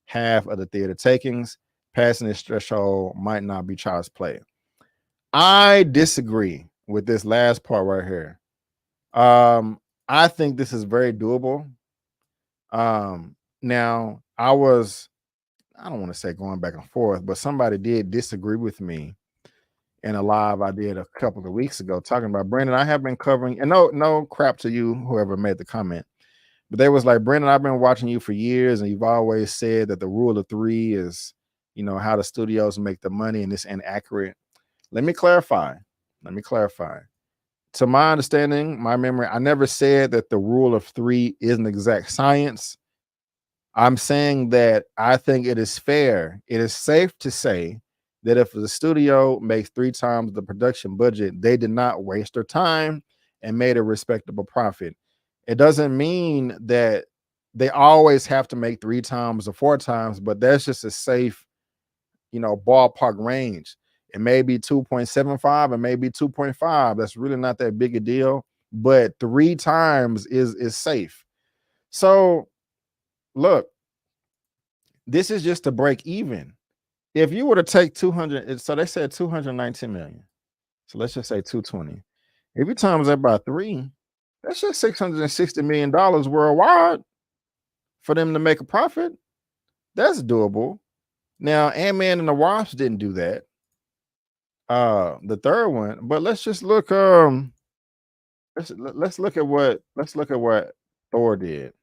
half of the theater takings. Passing this threshold might not be child's play. I disagree with this last part right here. I think this is very doable. Now, I don't want to say going back and forth, but somebody did disagree with me in a live I did a couple of weeks ago talking about, Brandon, I have been covering, and no crap to you, whoever made the comment, but they was like, Brandon, I've been watching you for years, and you've always said that the rule of 3 is, how the studios make the money, and it's inaccurate. Let me clarify. To my understanding, my memory, I never said that the rule of 3 is an exact science. I'm saying that I think it is fair. It is safe to say that if the studio makes 3 times the production budget, they did not waste their time and made a respectable profit. It doesn't mean that they always have to make 3 times or 4 times, but that's just a safe, ballpark range. It may be 2.75 and maybe 2.5. That's really not that big a deal, but 3 times is safe. So look, this is just to break even. If you were to take 200, so they said 219 million. So let's just say 220. If you times that by 3, that's just $660 million worldwide for them to make a profit. That's doable. Now, Ant-Man and the Wasp didn't do that. The third one, but let's just look. Let's look at what Thor did.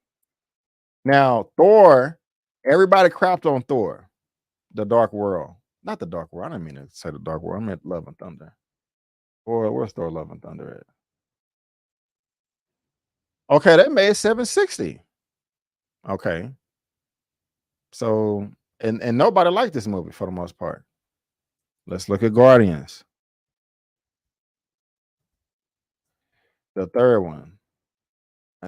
Now, Thor, everybody crapped on Thor, the Dark World. Not the Dark World. I didn't mean to say the Dark World. I meant Love and Thunder. Or where's Thor Love and Thunder at? Okay, they made 760. Okay. So, and nobody liked this movie for the most part. Let's look at Guardians. The third one.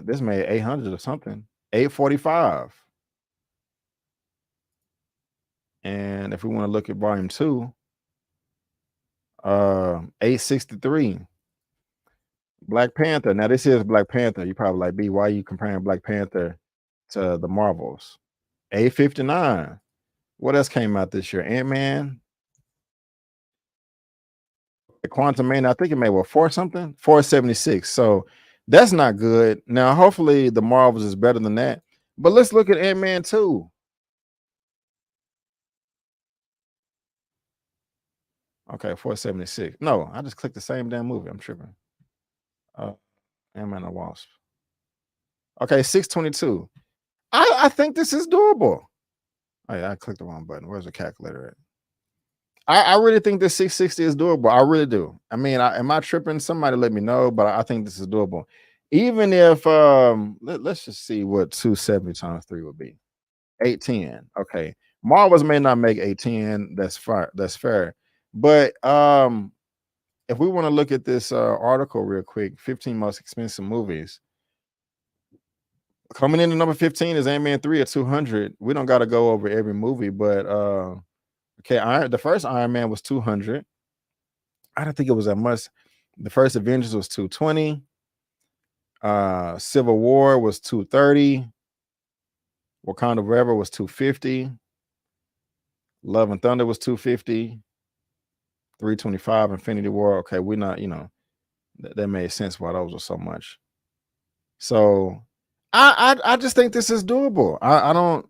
This made 800 or something. 845. And if we want to look at volume 2, 863. Black Panther. Now this is Black Panther. You probably like, B, why are you comparing Black Panther to the Marvels? 859. What else came out this year? Ant-Man. Quantum Man, I think it made what, 476. So that's not good. Now, hopefully the Marvels is better than that. But let's look at Ant-Man 2. Okay, 476. No, I just clicked the same damn movie. I'm tripping. Ant-Man and Wasp. Okay, 622. I think this is doable. Oh yeah, I clicked the wrong button. Where's the calculator at? I really think this 660 is doable. I really do. I mean, am I tripping? Somebody let me know, but I think this is doable. Even if let's just see what 270 times 3 would be. 810. Okay. Marvels may not make 810. That's fair. But if we want to look at this article real quick, 15 most expensive movies. Coming in at number 15 is Ant-Man 3 at 200. We don't got to go over every movie, but okay, the first Iron Man was 200. I don't think it was that much. The first Avengers was 220. Civil War was 230. Wakanda Forever was 250. Love and Thunder was 250. 325. Infinity War. Okay, we're not, that made sense why those were so much. So I just think this is doable. I don't,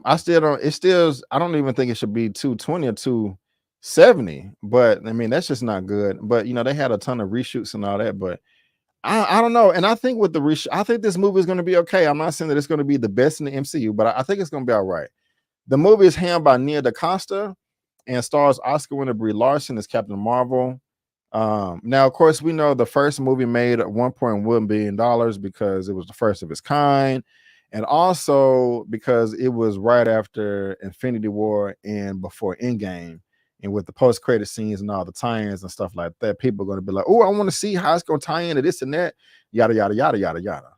I still don't, I don't even think it should be 220 or 270, but I mean, that's just not good. But they had a ton of reshoots and all that, but I don't know. And I think with the reshoot, I think this movie is going to be okay. I'm not saying that it's going to be the best in the MCU, but I think it's going to be all right. The movie is handled by Nia DaCosta and stars Oscar winner Brie Larson as Captain Marvel. Now, of course, we know the first movie made $1.1 billion because it was the first of its kind. And also because it was right after Infinity War and before Endgame. And with the post-credit scenes and all the tie-ins and stuff like that, people are going to be like, oh, I want to see how it's going to tie into this and that, yada, yada, yada, yada, yada.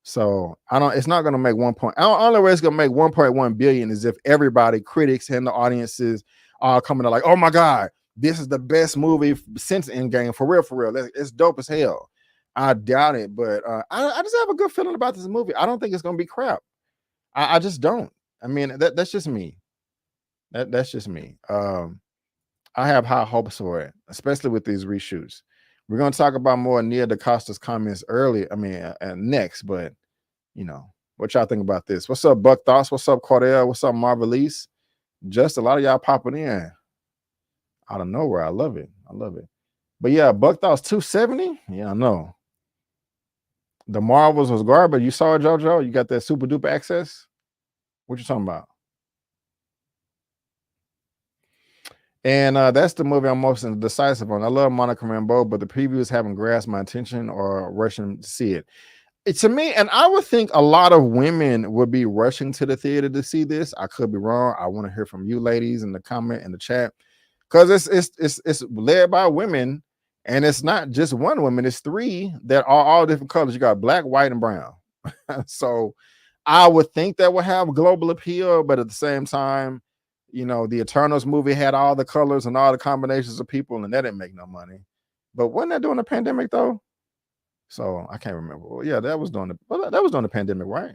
So it's not going to make only way it's going to make 1.1 billion is if everybody, critics and the audiences are coming to like, oh my God, this is the best movie since Endgame, for real. It's dope as hell. I doubt it, but I just have a good feeling about this movie. I don't think it's going to be crap. I just don't. I mean, that's just me. That's just me. I have high hopes for it, especially with these reshoots. We're going to talk about more Nia DaCosta's comments next, but what y'all think about this? What's up, Buck Thoughts? What's up, Cordell? What's up, Marvelise? Just a lot of y'all popping in out of nowhere. I love it. But yeah, Buck Thoughts 270. Yeah, I know. The Marvels was garbage. You saw it, JoJo? You got that super duper access? What you talking about? And that's the movie I'm most indecisive on. I love Monica Rambeau, but the previews haven't grasped my attention or rushing to see it. To me, and I would think a lot of women would be rushing to the theater to see this. I could be wrong. I want to hear from you ladies in the comment in the chat, because it's led by women, and it's not just one woman. It's 3 that are all different colors. You got black, white, and brown. So I would think that would have global appeal, but at the same time, the Eternals movie had all the colors and all the combinations of people, and that didn't make no money. But wasn't that during the pandemic though? So I can't remember. Well, yeah, that was during the pandemic, right?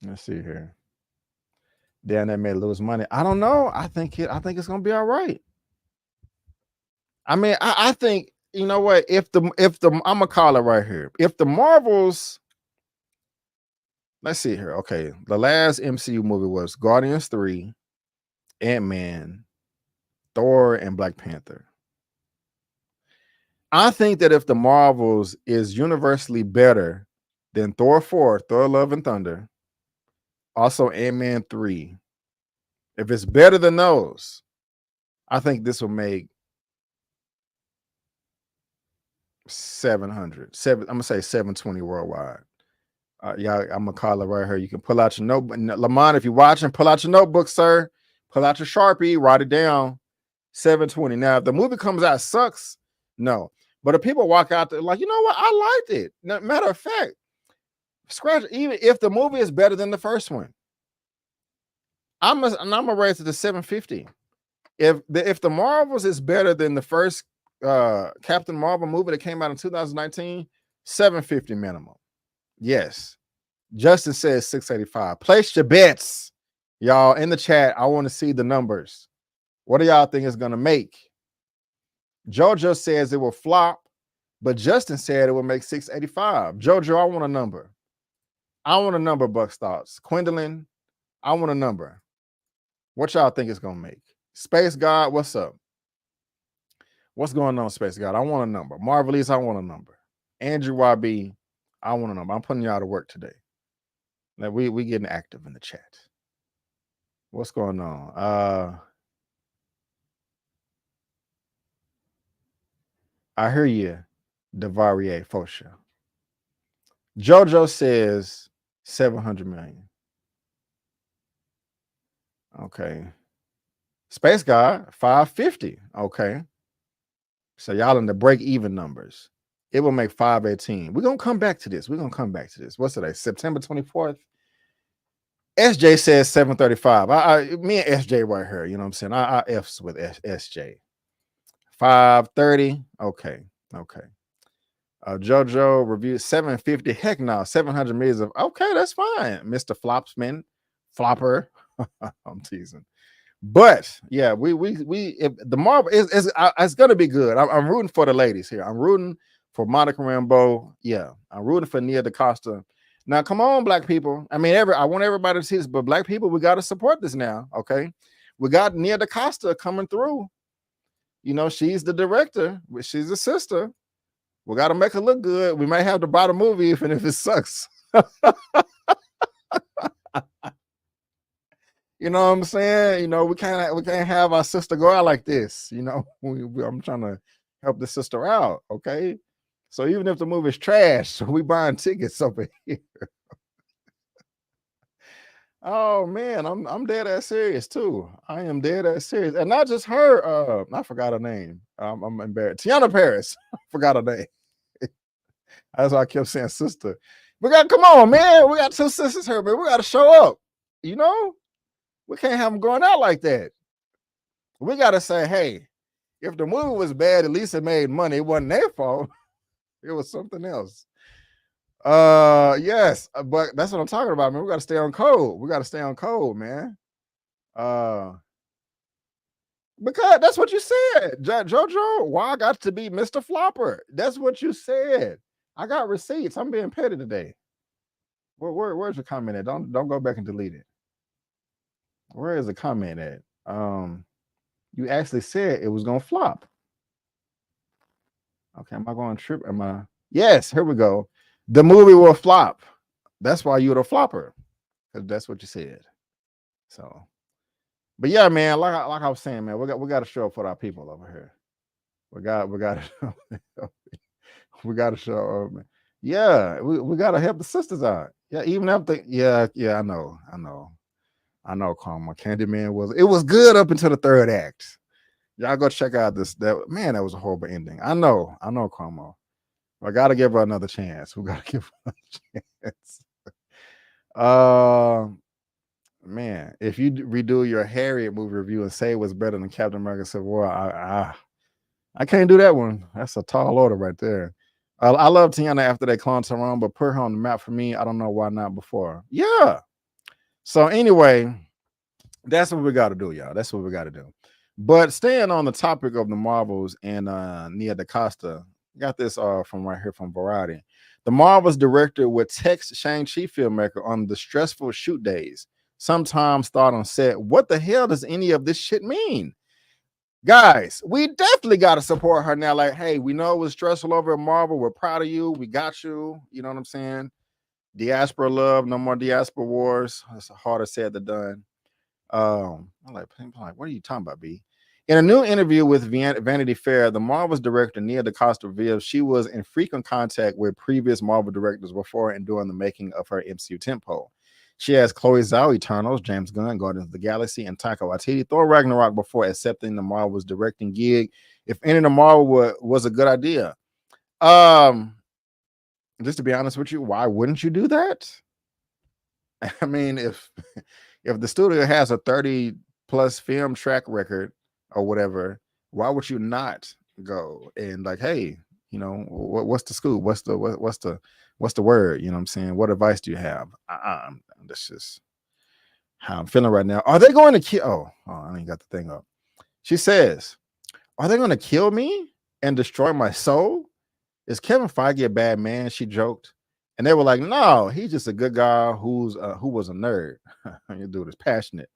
Let's see here. Damn, that may lose money. I don't know. I think it's gonna be all right. I mean, I think, you know what? If the I'm gonna call it right here. If the Marvels, let's see here. Okay, the last MCU movie was Guardians 3, Ant-Man, Thor, and Black Panther. I think that if the Marvels is universally better than Thor 4, Thor Love and Thunder, also Ant-Man 3, if it's better than those, I think this will make 700. I'm gonna say 720 worldwide. Yeah, I'm gonna call it right here. You can pull out your notebook. Lamont, if you're watching, pull out your notebook, sir. Pull out your Sharpie, write it down. 720. Now, if the movie comes out sucks, no. But if people walk out there like, you know what, I liked it. Matter of fact, scratch, even if the movie is better than the first one, I'm gonna raise it to 750. If the Marvels is better than the first Captain Marvel movie that came out in 2019, 750 minimum. Yes. Justin says 685. Place your bets, y'all, in the chat. I want to see the numbers. What do y'all think it's gonna make? Jojo says it will flop, but Justin said it will make 685. Jojo, I want a number. I want a number, Buck's thoughts. Quindlin, I want a number. What y'all think it's gonna make? Space God, what's up? What's going on, Space God? I want a number. Marvelous, I want a number. Andrew YB, I want a number. I'm putting y'all to work today. Now we getting active in the chat. What's going on? I hear you, Devarier Fosha. Jojo says 700 million. Okay. Space God, 550. Okay. So y'all in the break-even numbers. It will make 518. We're going to come back to this. What's today? September 24th. SJ says 735. Me and SJ right here. You know what I'm saying? I F's with SJ. 530. Okay. Jojo review 750. Heck no, 700 million of okay, that's fine. Mr. Flopsman, Flopper. I'm teasing. But yeah, we if the Marvel is it's gonna be good. I'm rooting for the ladies here. I'm rooting for Monica Rambeau. Yeah, I'm rooting for Nia DaCosta. Now, come on, black people. I mean, I want everybody to see this, but black people, we got to support this now. Okay, we got Nia DaCosta coming through. You know, she's the director, she's a sister. We got to make her look good. We might have to buy the movie even if it sucks. You know what I'm saying? You know, we can't have our sister go out like this. You know, I'm trying to help the sister out. Okay, so even if the movie's trash, we buying tickets over here. Oh man, I'm dead ass serious too. I am dead ass serious, and not just her. I forgot her name. I'm embarrassed. Tiana Paris. I forgot her name. That's why I kept saying sister. Come on, man. We got two sisters here, man. We got to show up. You know, we can't have them going out like that. We got to say, hey, if the movie was bad, at least it made money. It wasn't their fault. It was something else. Yes, but that's what I'm talking about, man. We got to stay on code. Man. Because that's what you said, Jojo. Why I got to be Mr. Flopper? That's what you said. I got receipts. I'm being petty today. Where's the comment at? Don't go back and delete it. Where is the comment at? You actually said it was gonna flop. Okay, am I going to trip? Yes, here we go. The movie will flop. That's why you're the flopper. Because that's what you said. So, but yeah, man, like I was saying, man, we got to show up for our people over here. We got to show up, man. Yeah, we got to help the sisters out. Yeah, even after, yeah, I know, Karma. Candyman was good up until the third act. Y'all go check out that was a horrible ending. I know, Karma. I got to give her another chance. We got to give her another chance. Man, if you redo your Harriet movie review and say it was better than Captain America Civil War, I can't do that one. That's a tall order right there. I love Tiana after they cloned Tyrone, but put her on the map for me. I don't know why not before. Yeah. So anyway, that's what we got to do, y'all. That's what we got to do. But staying on the topic of the Marvels and Nia DaCosta, got this from right here from Variety. The Marvels director would text Shang-Chi filmmaker on the stressful shoot days. Sometimes thought on set, what the hell does any of this shit mean? Guys, we definitely got to support her now. Like, hey, we know it was stressful over at Marvel. We're proud of you. We got you. You know what I'm saying? Diaspora love, no more diaspora wars. It's harder said than done. I'm like, what are you talking about, B? In a new interview with Vanity Fair, the Marvel's director Nia DaCosta revealed she was in frequent contact with previous Marvel directors before and during the making of her MCU tentpole. She has Chloe Zhao, Eternals, James Gunn, Guardians of the Galaxy, and Taika Waititi, Thor Ragnarok before accepting the Marvel's directing gig. If any of the Marvel was a good idea. Just to be honest with you, why wouldn't you do that? I mean, if the studio has a 30 plus film track record or whatever, why would you not go and like, hey, you know, what's the scoop? What's the word? You know what I'm saying? What advice do you have? That's just how I'm feeling right now. Are they going to kill? Oh, I ain't got the thing up. She says, are they going to kill me and destroy my soul? Is Kevin Feige a bad man? She joked. And they were like, no, he's just a good guy who was a nerd. Your dude is passionate.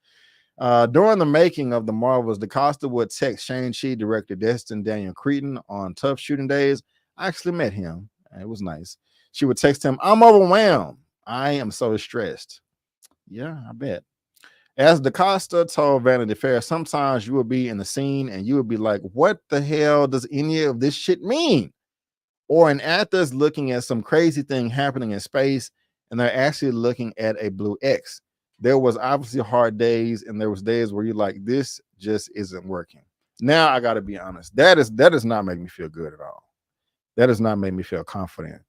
During the making of the Marvels, DaCosta would text Shang-Chi director Destin Daniel Cretton on tough shooting days. I actually met him. It was nice. She would text him, I'm overwhelmed. I am so stressed. Yeah, I bet. As DaCosta told Vanity Fair, sometimes you will be in the scene and you will be like, what the hell does any of this shit mean? Or an actor's looking at some crazy thing happening in space and they're actually looking at a blue X. There was obviously hard days and there was days where you're like, this just isn't working. Now I got to be honest. That does not make me feel good at all. That does not make me feel confident.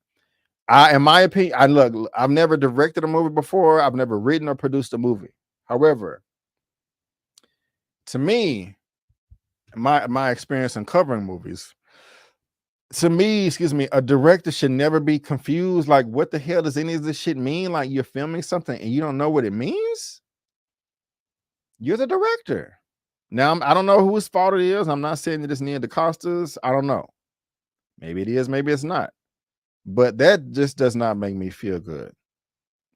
In my opinion, I've never directed a movie before. I've never written or produced a movie. However, to me, my experience in covering movies, to me, a director should never be confused. Like, what the hell does any of this shit mean? Like, you're filming something and you don't know what it means? You're the director. Now, I don't know whose fault it is. I'm not saying that it's Nia DaCosta's. I don't know. Maybe it is, maybe it's not. But that just does not make me feel good.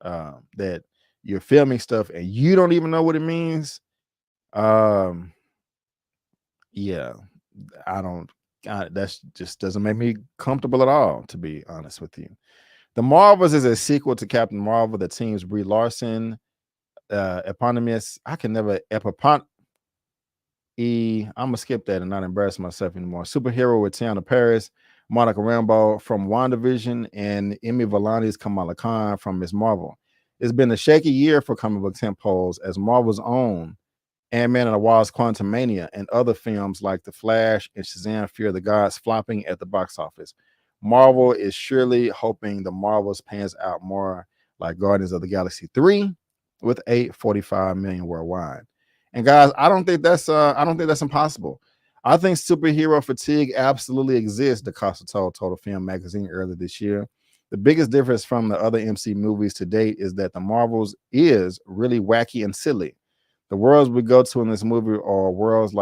That you're filming stuff and you don't even know what it means. Yeah, that just doesn't make me comfortable at all, to be honest with you. The Marvels is a sequel to Captain Marvel that teams Brie Larson, eponymous. I can never I'm gonna skip that and not embarrass myself anymore. Superhero with Tiana Paris, Monica Rambeau from WandaVision, and Emmy Vellani's Kamala Khan from Ms. Marvel. It's been a shaky year for comic book tentpoles as Marvel's own Ant-Man and the Wasp: Quantumania and other films like The Flash and Shazam: Fear of the Gods flopping at the box office. Marvel is surely hoping the Marvels pans out more like Guardians of the Galaxy 3 with $845 million worldwide. And guys, I don't think that's impossible. I think superhero fatigue absolutely exists, DaCosta told Total Film magazine earlier this year. The biggest difference from the other MC movies to date is that the Marvels is really wacky and silly. The worlds we go to in this movie are worlds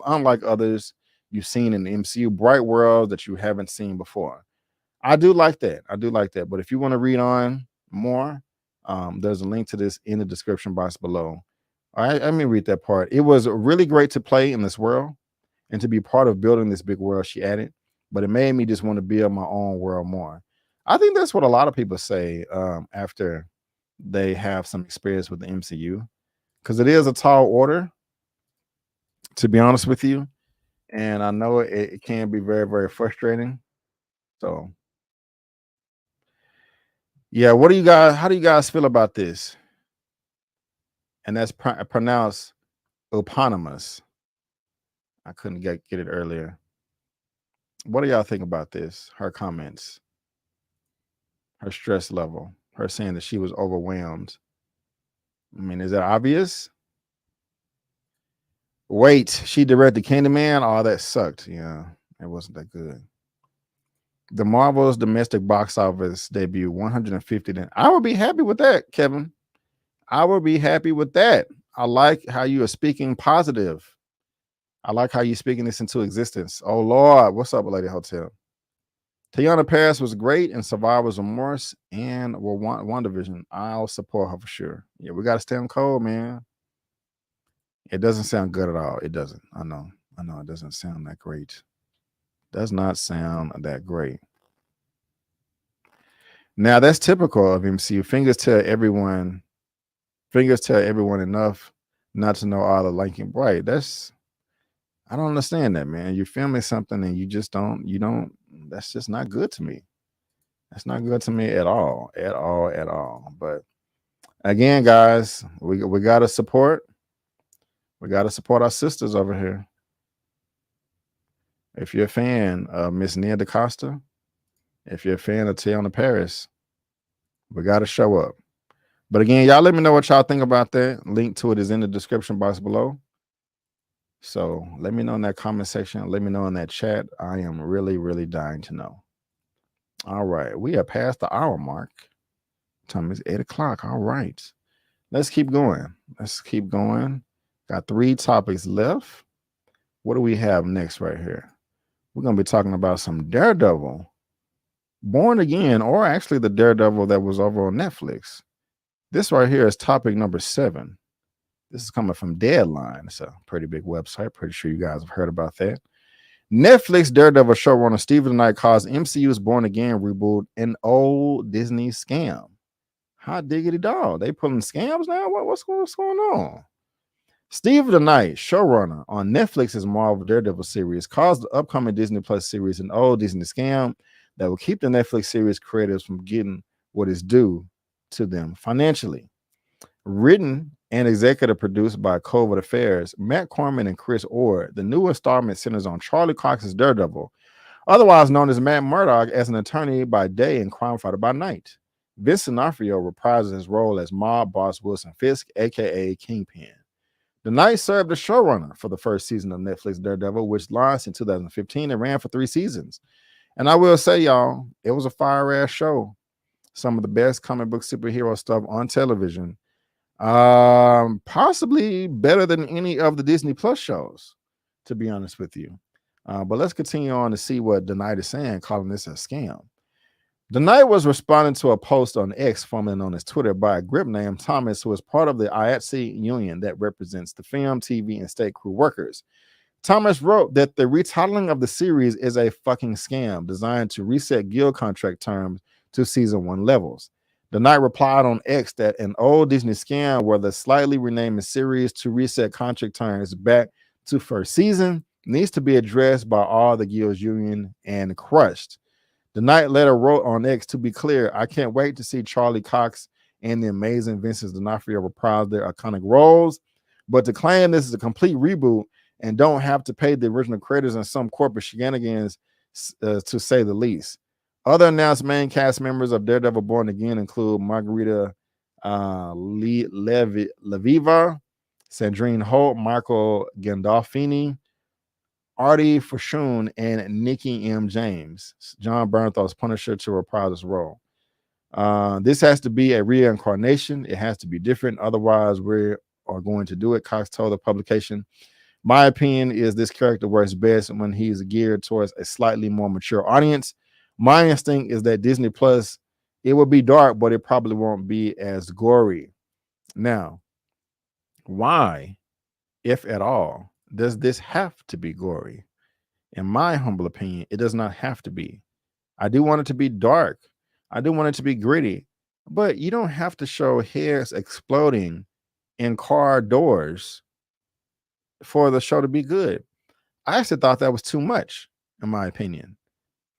unlike others you've seen in the MCU, bright worlds that you haven't seen before. I do like that. But if you want to read on more, there's a link to this in the description box below. All right, let me read that part. It was really great to play in this world and to be part of building this big world, she added, but it made me just want to build my own world more. I think that's what a lot of people say after they have some experience with the MCU, because it is a tall order, to be honest with you. And I know it can be very, very frustrating. So, yeah, how do you guys feel about this? And that's pronounced eponymous. I couldn't get it earlier. What do y'all think about this? Her comments, her stress level, her saying that she was overwhelmed. I mean, is that obvious? Wait, she directed Candyman? Oh, that sucked. Yeah, it wasn't that good. The Marvel's domestic box office debut 150. I would be happy with that, Kevin. I would be happy with that. I like how you are speaking positive. I like how you're speaking this into existence. Oh, Lord. What's up, Lady Hotel? Tiana Paris was great in Survivor's Remorse and WandaVision. I'll support her for sure. Yeah, we got to stay on cold, man. It doesn't sound good at all. It doesn't. I know it doesn't sound that great. Does not sound that great. Now that's typical of MCU. Fingers tell everyone enough not to know all the Lincoln Bright. I don't understand that, man. You're filming something and you don't, that's just not good to me. That's not good to me at all. But again, guys, we gotta support. We gotta support our sisters over here. If you're a fan of Miss Nia DaCosta, if you're a fan of Teyana Paris, we got to show up. But again, y'all let me know what y'all think about that. Link to it is in the description box below. So let me know in that comment section. Let me know in that chat. I am really, really dying to know. All right. We are past the hour mark. Time is 8 o'clock. All right. Let's keep going. Got 3 topics left. What do we have next right here? We're going to be talking about some Daredevil, Born Again, or actually the Daredevil that was over on Netflix. This right here is topic number 7. This is coming from Deadline. It's a pretty big website. Pretty sure you guys have heard about that. Netflix Daredevil showrunner Stephen Knight calls MCU's Born Again reboot an old Disney scam. Hot diggity dog. They pulling scams now? What's going on? Stephen Knight, showrunner on Netflix's Marvel Daredevil series, calls the upcoming Disney Plus series an old Disney scam that will keep the Netflix series creators from getting what is due to them financially. Written and executive produced by Covert Affairs, Matt Corman and Chris Ord, the new installment centers on Charlie Cox's Daredevil, otherwise known as Matt Murdock, as an attorney by day and crime fighter by night. Vince D'Onofrio reprises his role as mob boss Wilson Fisk, aka Kingpin. The Knight served as showrunner for the first season of Netflix Daredevil, which launched in 2015 and ran for 3 seasons. And I will say, y'all, it was a fire-ass show. Some of the best comic book superhero stuff on television. Possibly better than any of the Disney Plus shows, to be honest with you. But let's continue on to see what the Knight is saying, calling this a scam. The Knight was responding to a post on X, formerly known as Twitter, by a grip named Thomas, who is part of the IATSE union that represents the film, TV, and state crew workers. Thomas wrote that the retitling of the series is a fucking scam designed to reset guild contract terms to season 1 levels. The Knight replied on X that an old Disney scam where the slightly renaming series to reset contract terms back to first season needs to be addressed by all the guild's union and crushed. The Knight letter wrote on X, to be clear, I can't wait to see Charlie Cox and the amazing Vincent D'Onofrio reprise their iconic roles, but to claim this is a complete reboot and don't have to pay the original creators and some corporate shenanigans, to say the least. Other announced main cast members of Daredevil Born Again include Margarita Leviva, Sandrine Holt, Michael Gandolfini, Artie Fortune, and Nikki M. James. John Bernthal's Punisher to reprise his role. This has to be a reincarnation. It has to be different. Otherwise, we are going to do it. Cox told the publication, my opinion is this character works best when he's geared towards a slightly more mature audience. My instinct is that Disney Plus, it will be dark, but it probably won't be as gory. Now, why, if at all, does this have to be gory? In my humble opinion, it does not have to be. I do want it to be dark. I do want it to be gritty, but you don't have to show heads exploding in car doors for the show to be good. I actually thought that was too much, in my opinion.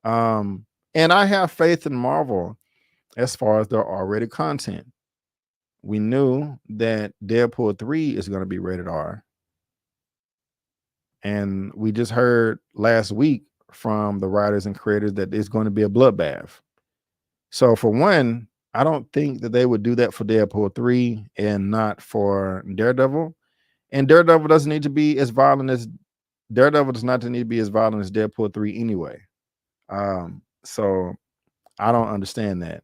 And I have faith in Marvel as far as their R-rated content. We knew that Deadpool 3 is going to be rated R. And we just heard last week from the writers and creators that it's going to be a bloodbath. So for one, I don't think that they would do that for Deadpool 3 and not for Daredevil. And Daredevil doesn't need to be as violent as Daredevil does not need to be as violent as Deadpool 3 anyway. So I don't understand that.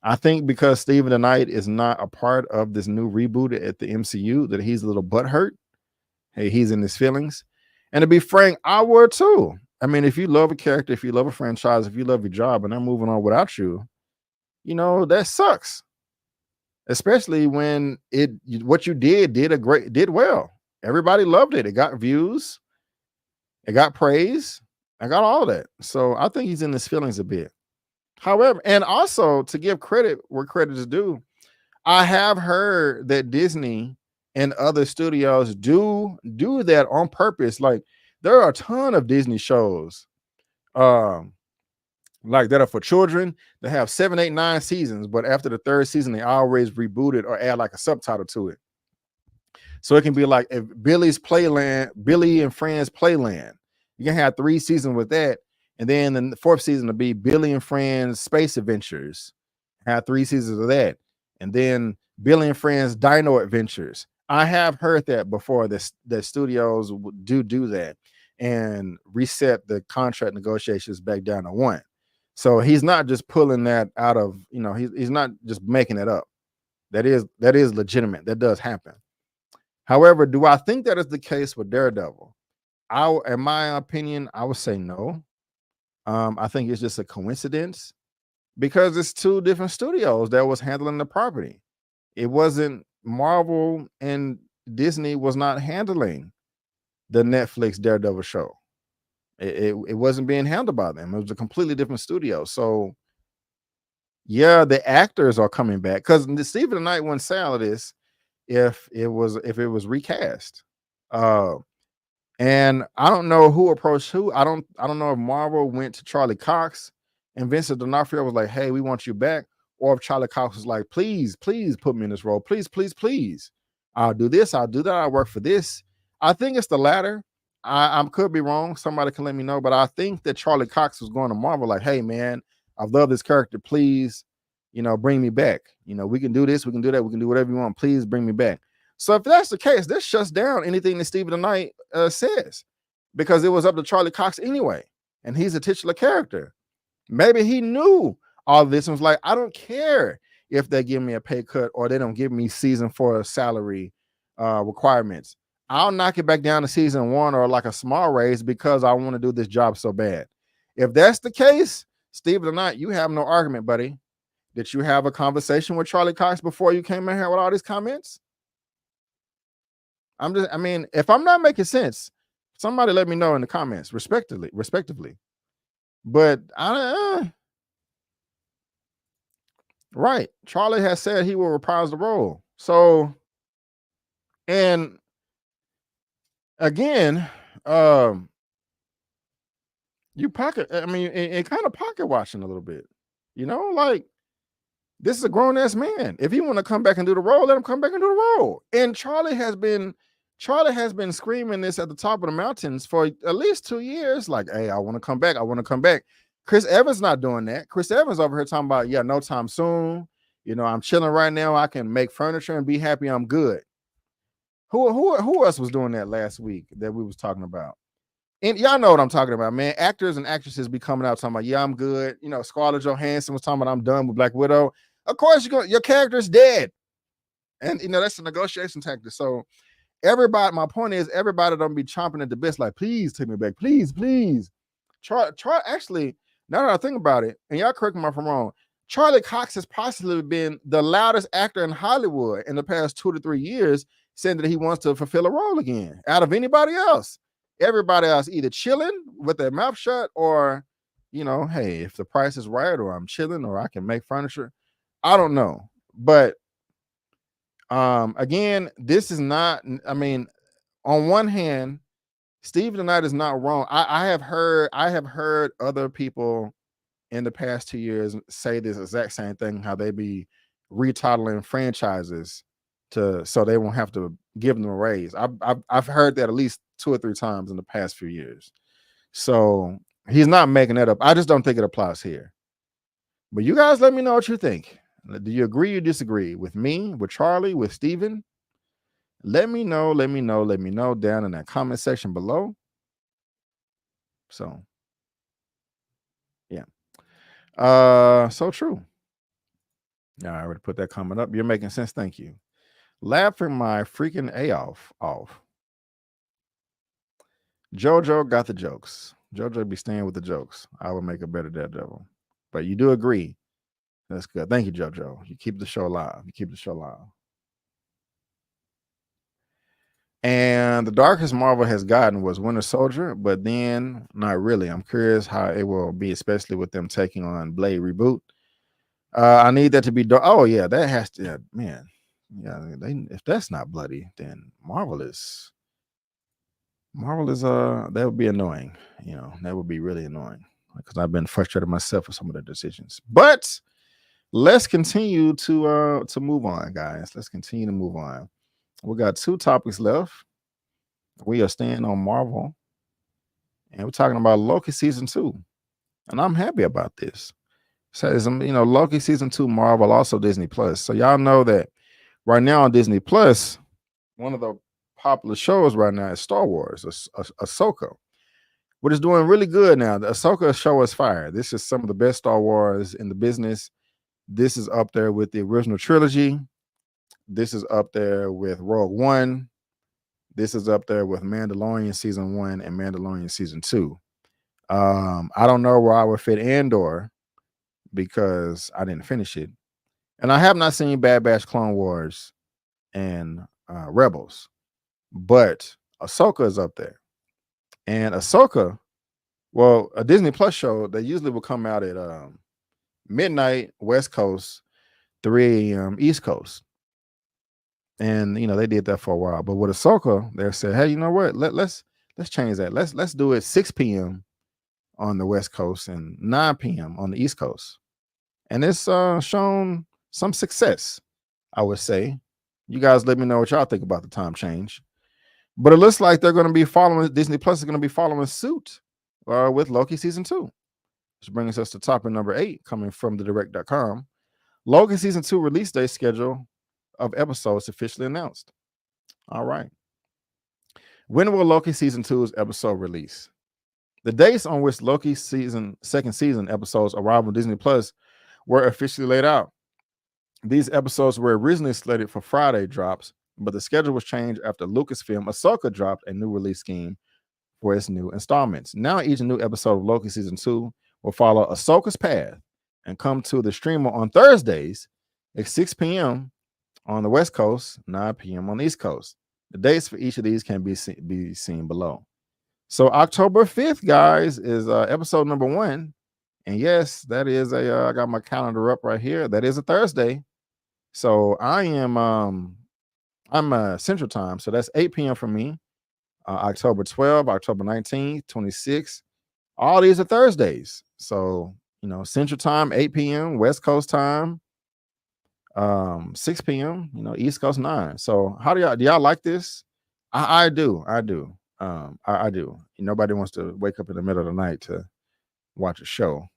I think because Stephen the Knight is not a part of this new reboot at the MCU, that he's a little butthurt. Hey, he's in his feelings. And to be frank, I would too. I mean, if you love a character, if you love a franchise, if you love your job and they're moving on without you, you know, that sucks. Especially when what you did well. Everybody loved it. It got views. It got praise. I got all that. So I think he's in his feelings a bit. However, and also to give credit where credit is due, I have heard that Disney and other studios do that on purpose. Like there are a ton of Disney shows like that are for children that have 7, 8, 9 seasons, but after the 3rd season, they always reboot it or add like a subtitle to it. So it can be like if Billy and Friends Playland. You can have 3 seasons with that, and then the 4th season will be Billy and Friends Space Adventures. Have 3 seasons of that, and then Billy and Friends Dino Adventures. I have heard that before. That studios do that and reset the contract negotiations back down to 1. So he's not just pulling that out of, he's not just making it up. That is legitimate. That does happen. However, do I think that is the case with Daredevil? In my opinion, I would say no. I think it's just a coincidence because it's 2 different studios that was handling the property. It wasn't Marvel, and Disney was not handling the Netflix Daredevil show. It wasn't being handled by them. It was a completely different studio. So yeah, the actors are coming back because Stephen Knight wouldn't say all of this if it was recast. And I don't know who approached who. I don't know if Marvel went to Charlie Cox and Vincent D'Onofrio was like, hey, we want you back, or if Charlie Cox was like, please put me in this role, please, I'll do this, I'll do that, I'll work for this. I think it's the latter. I could be wrong. Somebody can let me know, but I think that Charlie Cox was going to Marvel like, hey man, I love this character, please, bring me back. We can do this, we can do that, we can do whatever you want, please bring me back. So if that's the case, this shuts down anything that Stephen Knight says, because it was up to Charlie Cox anyway, and he's a titular character. Maybe he knew all this and was like, I don't care if they give me a pay cut or they don't give me season 4 salary requirements. I'll knock it back down to season 1 or like a small raise because I want to do this job so bad. If that's the case, Stephen Knight, you have no argument, buddy. Did you have a conversation with Charlie Cox before you came in here with all these comments? If I'm not making sense, somebody let me know in the comments, respectively. But right, Charlie has said he will reprise the role. So, and again, you pocket. It kind of pocket watching a little bit. Like this is a grown ass man. If he want to come back and do the role, let him come back and do the role. And Charlie has been screaming this at the top of the mountains for at least 2 years. Like, hey, I want to come back. I want to come back. Chris Evans not doing that. Chris Evans over here talking about, yeah, no time soon. I'm chilling right now. I can make furniture and be happy. I'm good. Who else was doing that last week that we was talking about? And y'all know what I'm talking about, man. Actors and actresses be coming out talking about, yeah, I'm good. Scarlett Johansson was talking about, I'm done with Black Widow. Of course, your character's dead. And, that's a negotiation tactic. So everybody, my point is, everybody don't be chomping at the bit like, please take me back. Please. Try. Actually, now that I think about it, and y'all correct me if I'm wrong, Charlie Cox has possibly been the loudest actor in Hollywood in the past 2 to 3 years, saying that he wants to fulfill a role again out of anybody else. Everybody else either chilling with their mouth shut or, hey, if the price is right, or I'm chilling, or I can make furniture. I don't know. But again, this is not, on one hand, Stephen Knight is not wrong. I have heard other people in the past 2 years say this exact same thing, how they be retitling franchises so they won't have to give them a raise. I've heard that at least 2 or 3 times in the past few years. So he's not making that up. I just don't think it applies here. But you guys let me know what you think. Do you agree or disagree with me, with Charlie, with Steven? Let me know down in that comment section below. So, yeah. So true. Yeah, I already put that comment up. You're making sense. Thank you. Laughing my freaking A off. JoJo got the jokes. JoJo be staying with the jokes. I would make a better Daredevil. But you do agree. That's good. Thank you, JoJo. You keep the show alive. And the darkest Marvel has gotten was Winter Soldier, but then not really. I'm curious how it will be, especially with them taking on Blade reboot. I need that to be dark. Oh yeah, that has to. Yeah, man. Yeah, if that's not bloody, then Marvel is that would be annoying. You know, that would be really annoying because I've been frustrated myself with some of the decisions. But let's continue to move on, guys. Let's continue to move on. We got 2 topics left. We are staying on Marvel, and we're talking about Loki season 2, and I'm happy about this. So, Loki season 2, Marvel, also Disney Plus. So y'all know that right now on Disney Plus, one of the popular shows right now is Star Wars, Ahsoka, which is doing really good now. The Ahsoka show is fire. This is some of the best Star Wars in the business. This is up there with the original trilogy. This is up there with Rogue One. This is up there with Mandalorian season 1 and Mandalorian season 2. I don't know where I would fit Andor because I didn't finish it. And I have not seen Bad Batch, Clone Wars, and Rebels. But Ahsoka is up there. And Ahsoka, well, a Disney Plus show, they usually will come out at midnight West Coast, 3 a.m. East Coast. And they did that for a while. But with Ahsoka, they said, hey, you know what? Let's change that. Let's do it 6 p.m. on the West Coast and 9 p.m. on the East Coast. And it's shown some success, I would say. You guys let me know what y'all think about the time change. But it looks like they're going to be following, Disney Plus is going to be following suit with Loki season 2. Which brings us to topic number 8, coming from thedirect.com. Loki season 2 release date schedule of episodes officially announced. All right. When will Loki season 2's episode release? The dates on which Loki second season episodes arrive on Disney Plus were officially laid out. These episodes were originally slated for Friday drops, but the schedule was changed after Lucasfilm Ahsoka dropped a new release scheme for its new installments. Now each new episode of Loki season 2 will follow Ahsoka's path and come to the streamer on Thursdays at 6 p.m. on the West Coast, 9 p.m. on the East Coast. The dates for each of these can be seen below. So October 5th, guys, is episode number 1. And yes, that is I got my calendar up right here. That is a Thursday. So I'm Central Time. So that's 8 p.m. for me. October 12th, October 19th, 26th. All these are Thursdays. So, Central Time, 8 p.m., West Coast time, 6 p.m., East Coast 9. So how do y'all like this? I do. I do. Nobody wants to wake up in the middle of the night to watch a show.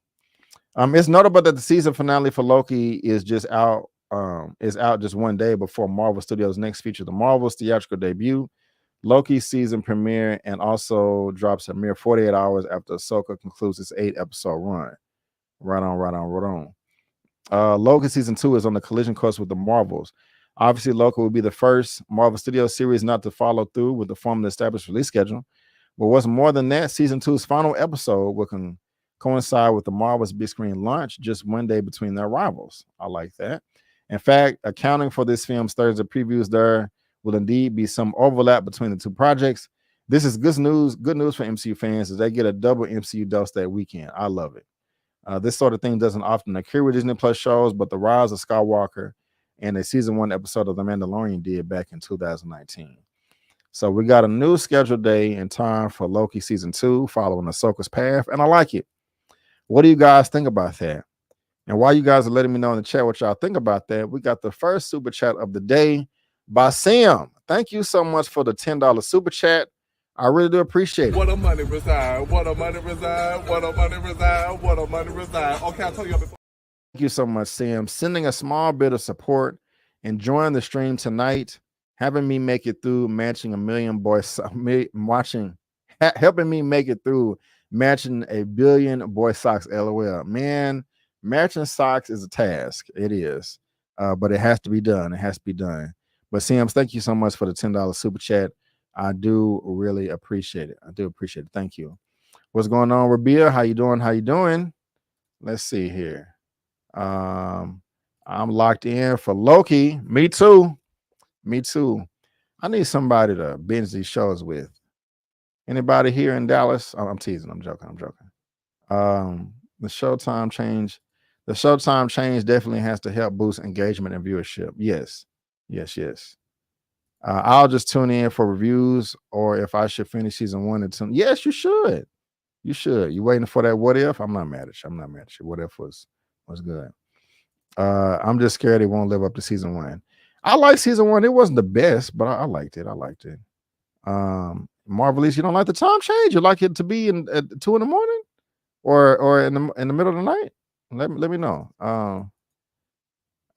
It's notable that the season finale for Loki is out just one day before Marvel Studios' next feature, the Marvel's theatrical debut. Loki's season premiere, and also drops a mere 48 hours after Ahsoka concludes its 8-episode run. Right on. Loki season 2 is on the collision course with the Marvels. Obviously, Loki will be the first Marvel Studios series not to follow through with the formally established release schedule. But what's more than that, season 2's final episode will coincide with the Marvel's big screen launch just one day between their rivals. I like that. In fact, accounting for this film's Thursday previews, there will indeed be some overlap between the two projects. This is good news for MCU fans as they get a double MCU dose that weekend. I love it. This sort of thing doesn't often occur with Disney Plus shows, but The Rise of Skywalker and a season 1 episode of The Mandalorian did back in 2019. So we got a new scheduled day and time for Loki season 2 following Ahsoka's path, and I like it. What do you guys think about that? And while you guys are letting me know in the chat what y'all think about that, we got the first super chat of the day by Sam. Thank you so much for the $10 super chat. I really do appreciate it. What a money reside, what a money reside, what a money reside, what a money reside. Okay, I'll tell you before. Thank you so much, Sam. Sending a small bit of support, enjoying the stream tonight, having me make it through matching a million boys, helping me make it through matching a billion boy socks. LOL. Man, matching socks is a task. It is, but it has to be done. It has to be done. But Sam, thank you so much for the $10 super chat. I do really appreciate it. I do appreciate it. Thank you. What's going on, Rabia? How you doing? Let's see here. I'm locked in for Loki. Me too. I need somebody to binge these shows with. Anybody here in Dallas? Oh, I'm teasing. I'm joking. The Showtime change. The Showtime change definitely has to help boost engagement and viewership. Yes. I'll just tune in for reviews, or if I should finish season 1 and 2. Yes, you should. You should. You waiting for that what if? I'm not mad at you. What if was good. I'm just scared it won't live up to season 1. I like season 1. It wasn't the best, but I liked it. Marvelous, you don't like the time change? You like it to be at 2 in the morning or in the middle of the night? Let me know.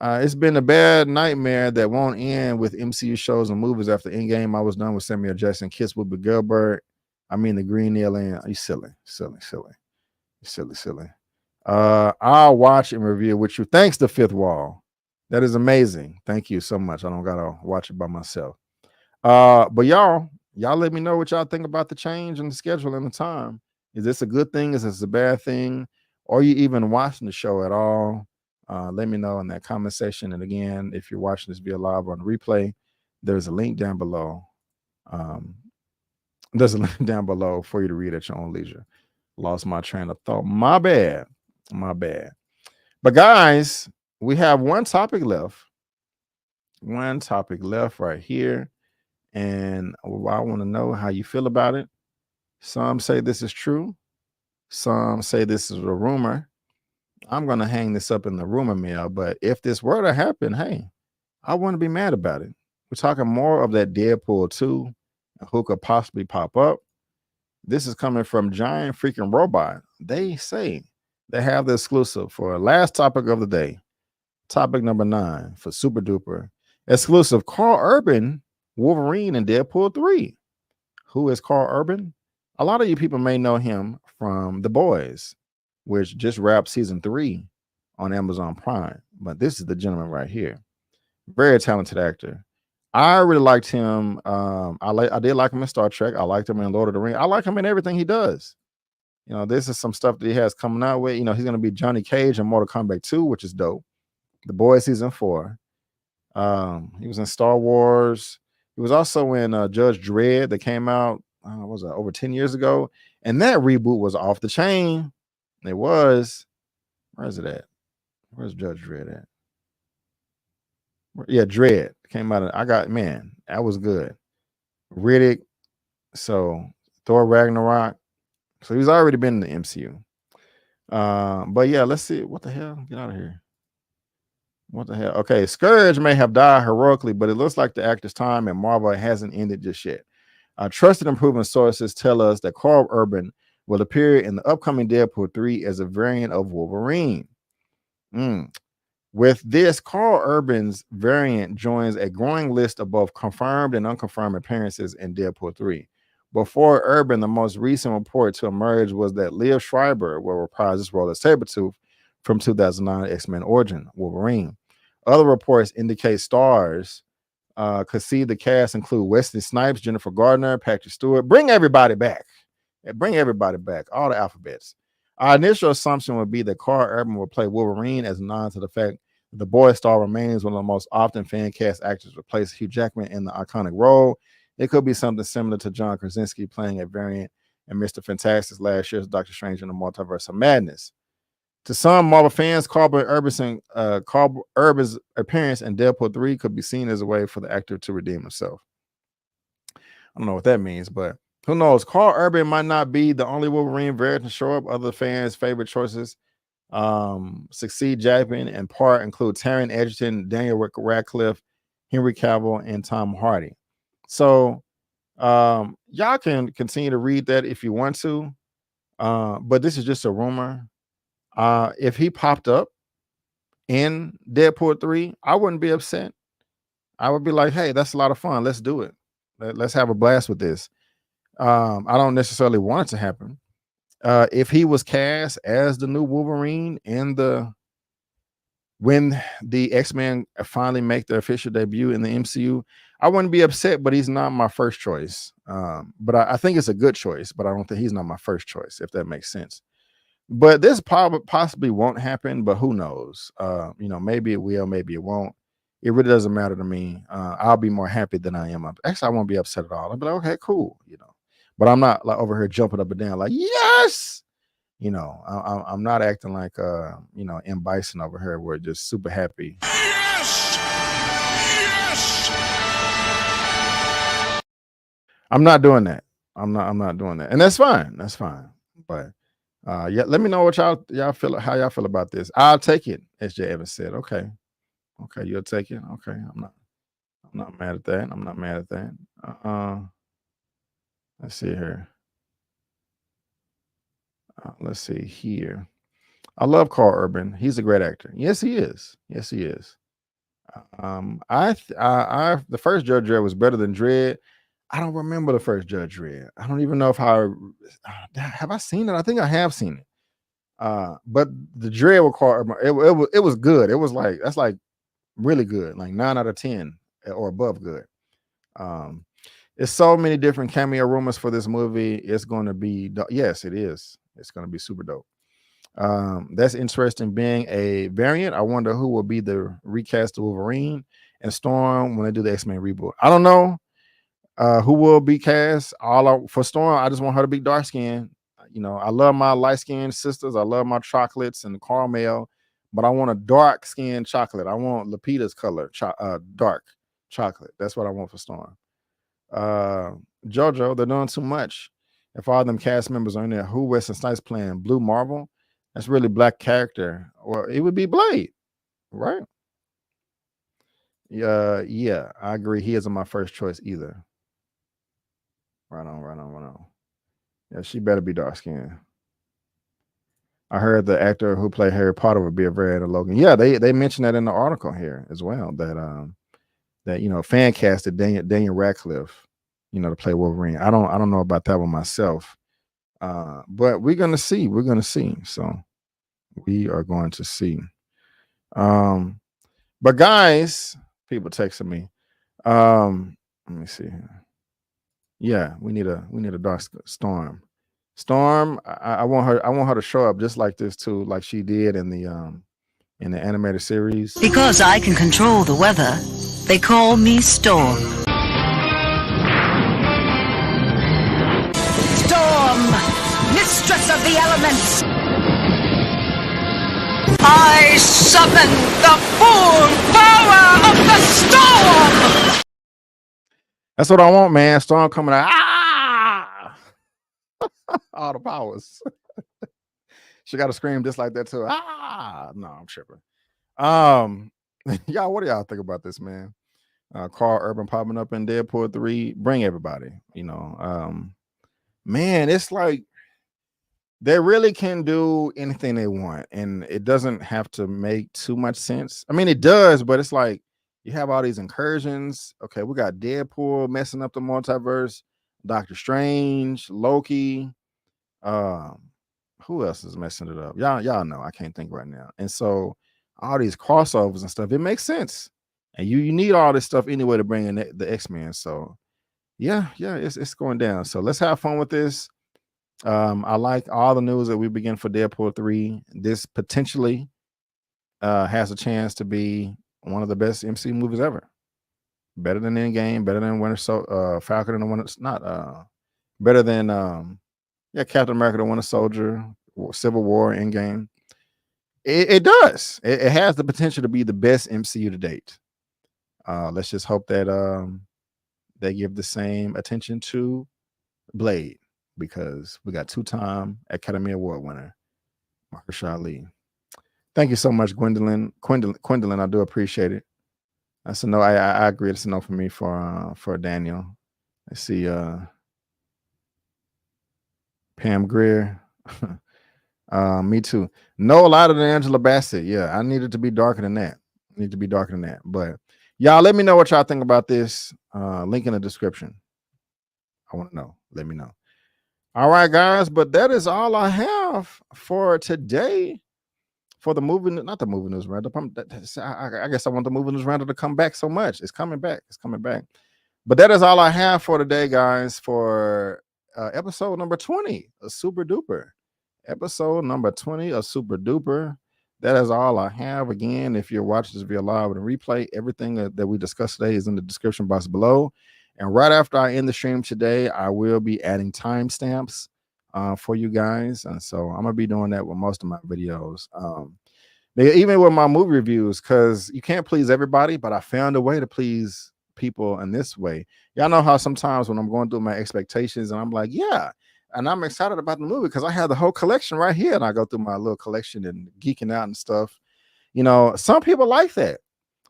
It's been a bad nightmare that won't end with MCU shows and movies. After Endgame, I was done with Samuel Jackson. Kiss Whoopi Goldberg. I mean the Green Alien. You silly. I'll watch and review with you. Thanks to Fifth Wall. That is amazing. Thank you so much. I don't gotta watch it by myself. But y'all let me know what y'all think about the change in the schedule and the time. Is this a good thing? Is this a bad thing? Are you even watching the show at all? Let me know in that comment section. And again, if you're watching this via live on replay, there's a link down below. There's a link down below for you to read at your own leisure. Lost my train of thought. My bad. But guys, we have one topic left. Right here. And I want to know how you feel about it. Some say this is true. Some say this is a rumor. I'm going to hang this up in the rumor mill. But if this were to happen, hey, I wouldn't be mad about it. We're talking more of that Deadpool 2 and who could possibly pop up. This is coming from Giant Freaking Robot. They say they have the exclusive for last topic of the day. Topic number 9 for Super Duper. Exclusive Karl Urban, Wolverine, and Deadpool 3. Who is Karl Urban? A lot of you people may know him from The Boys, which just wrapped season 3 on Amazon Prime. But this is the gentleman right here. Very talented actor. I really liked him. I did like him in Star Trek. I liked him in Lord of the Rings. I like him in everything he does. You know, this is some stuff that he has coming out with. You know, he's going to be Johnny Cage in Mortal Kombat 2, which is dope. The Boys season 4. He was in Star Wars. He was also in Judge Dredd that came out, over 10 years ago. And that reboot was off the chain. It was. Where is it at? Where's Judge Dredd at? Yeah, Dredd came out. That was good. Riddick. So Thor Ragnarok. So he's already been in the MCU. But yeah, let's see. What the hell? Get out of here. What the hell? Okay, Scourge may have died heroically, but it looks like the actor's time in Marvel hasn't ended just yet. Trusted and proven sources tell us that Karl Urban will appear in the upcoming Deadpool 3 as a variant of Wolverine. With this, Karl Urban's variant joins a growing list of both confirmed and unconfirmed appearances in Deadpool 3. Before Urban, the most recent report to emerge was that Liev Schreiber will reprise his role as Sabretooth from 2009 X-Men Origin Wolverine. Other reports indicate stars could see the cast include Wesley Snipes, Jennifer Gardner, Patrick Stewart. Bring everybody back. All the alphabets. Our initial assumption would be that Karl Urban will play Wolverine as a nod to the fact that the boy star remains one of the most often fan cast actors to replace Hugh Jackman in the iconic role. It could be something similar to John Krasinski playing a variant in Mr. Fantastic's last year's Doctor Strange in the Multiverse of Madness. To some Marvel fans, Karl Urban's appearance in Deadpool 3 could be seen as a way for the actor to redeem himself. I don't know what that means, but who knows? Karl Urban might not be the only Wolverine variant to show up. Other fans' favorite choices succeed Jackman, and part include Taron Egerton, Daniel Radcliffe, Henry Cavill, and Tom Hardy. So y'all can continue to read that if you want to, but this is just a rumor. If he popped up in Deadpool 3, I wouldn't be upset. I would be like, hey, that's a lot of fun. Let's do it. Let's have a blast with this. I don't necessarily want it to happen. If he was cast as the new Wolverine when the X-Men finally make their official debut in the MCU, I wouldn't be upset, but he's not my first choice. But I think it's a good choice, but I don't think he's not my first choice, if that makes sense. But this possibly won't happen, but who knows? Maybe it will, maybe it won't. it really doesn't matter to me. I'll be more happy than I am. Actually, I won't be upset at all. I'll be like, okay, cool, you know. But I'm not like over here jumping up and down like, yes, you know. I'm not acting like you know, M. Bison over here. We're just super happy. Yes! Yes! I'm not doing that. I'm not doing that, and that's fine. That's fine. But yeah, let me know what y'all feel. How y'all feel about this? I'll take it, as Jay Evans said. Okay, you'll take it. Okay, I'm not mad at that. I'm not mad at that. Let's see here. Let's see here. I love Karl Urban. He's a great actor. Yes, he is. Yes, he is. The first Judge Dredd was better than Dredd. I don't remember the first Judge Dredd. I don't even know if have I seen it. I think I have seen it. But the Dredd with Karl Urban, it was good. It was like, that's like really good, like 9 out of 10 or above good. There's so many different cameo rumors for this movie. It's going to be, yes, it is. It's going to be super dope. That's interesting. Being a variant, I wonder who will be the recast of Wolverine and Storm when they do the X-Men reboot. I don't know who will be cast. For Storm, I just want her to be dark skinned. You know, I love my light skinned sisters. I love my chocolates and the caramel, but I want a dark skinned chocolate. I want Lupita's color, dark chocolate. That's what I want for Storm. JoJo, they're doing too much. If all them cast members are in there, who Wesley Snipes playing Blue Marvel? That's really black character. Well, it would be Blade, right? Yeah, I agree. He isn't my first choice either. Right on. Yeah, she better be dark skinned. I heard the actor who played Harry Potter would be a variant of Logan. Yeah, they mentioned that in the article here as well. That you know, fan casted Daniel Radcliffe, you know, to play Wolverine. I don't know about that one myself. But we're gonna see. So we are going to see. But guys, people texting me. Let me see here. Yeah, we need a dark Storm. Storm, I want her to show up just like this too, like she did in the animated series. Because I can control the weather, they call me Storm. Storm, mistress of the elements. I summon the full power of the storm. That's what I want, man. Storm coming out. Ah! All the powers. She got to scream just like that too. Ah! No, I'm tripping. Y'all, what do y'all think about this, man? Karl Urban popping up in Deadpool 3. Bring everybody, you know. Man, it's like they really can do anything they want, and it doesn't have to make too much sense. I mean, it does, but it's like you have all these incursions. Okay, we got Deadpool messing up the multiverse, Doctor Strange, Loki. Who else is messing it up? Y'all know. I can't think right now. And so all these crossovers and stuff, it makes sense. And you need all this stuff anyway to bring in the X-Men. So yeah, it's going down. So let's have fun with this. I like all the news that we begin for Deadpool 3. This potentially has a chance to be one of the best MCU movies ever. Better than Endgame, better than Falcon and the Winter, not better than Captain America the Winter Soldier, Civil War, Endgame. It does. It has the potential to be the best MCU to date. Let's just hope that they give the same attention to Blade, because we got 2-time Academy Award winner Mahershala Ali. Thank you so much, Gwendolyn. I do appreciate it. That's a no. I agree. It's a no for me for Daniel. Let's see. Pam Grier. Me too. No, a lot of the Angela Bassett. Yeah, I needed to be darker than that. But y'all, let me know what y'all think about this. Link in the description. I want to know. Let me know. All right, guys. But that is all I have for today. For the movie, not the movie news roundup. I guess I want the movie news roundup to come back so much. It's coming back. But that is all I have for today, guys. For episode number 20 of Super Duper. Episode number 20 of Super Duper. that is all I have. Again, if you're watching this via live and replay, everything that we discussed today is in the description box below. And right after I end the stream today, I will be adding timestamps for you guys. And so I'm gonna be doing that with most of my videos. Even with my movie reviews, because you can't please everybody, but I found a way to please people in this way. Y'all know how sometimes when I'm going through my expectations and I'm like, yeah, and I'm excited about the movie because I have the whole collection right here, and I go through my little collection and geeking out and stuff. You know, some people like that,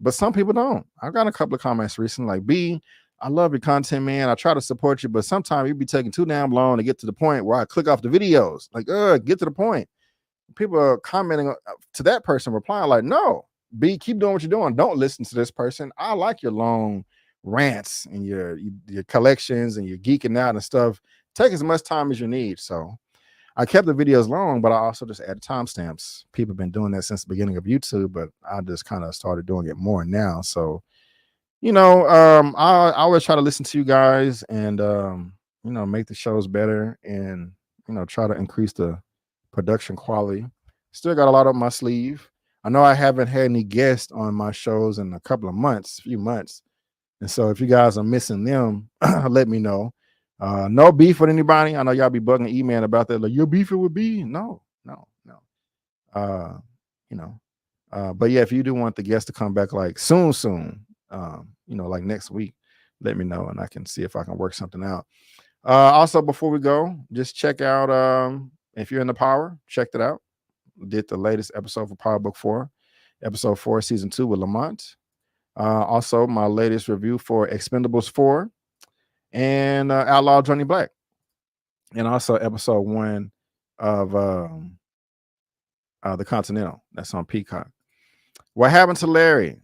but some people don't. I've got a couple of comments recently like, B, I love your content, man. I try to support you, but sometimes you be taking too damn long to get to the point where I click off the videos. Like, get to the point. People are commenting to that person, replying like, no, B, keep doing what you're doing. Don't listen to this person. I like your long rants and your collections and your geeking out and stuff. Take as much time as you need. So I kept the videos long, but I also just added timestamps. People have been doing that since the beginning of YouTube, but I just kind of started doing it more now. So, you know, I always try to listen to you guys and, you know, make the shows better and, you know, try to increase the production quality. Still got a lot up my sleeve. I know I haven't had any guests on my shows in a couple of months, few months. And so if you guys are missing them, let me know. No beef with anybody. I know y'all be bugging E-Man about that. Like, you're beefing with B? No. You know. But yeah, if you do want the guests to come back like soon, you know, like next week, let me know and I can see if I can work something out. Also, before we go, just check out if you're in the Power, checked it out. Did the latest episode for Power Book 4, episode 4, season 2 with Lamont. Also, my latest review for Expendables 4 and Outlaw Johnny Black. And also episode 1 of The Continental. That's on Peacock. What happened to Larry?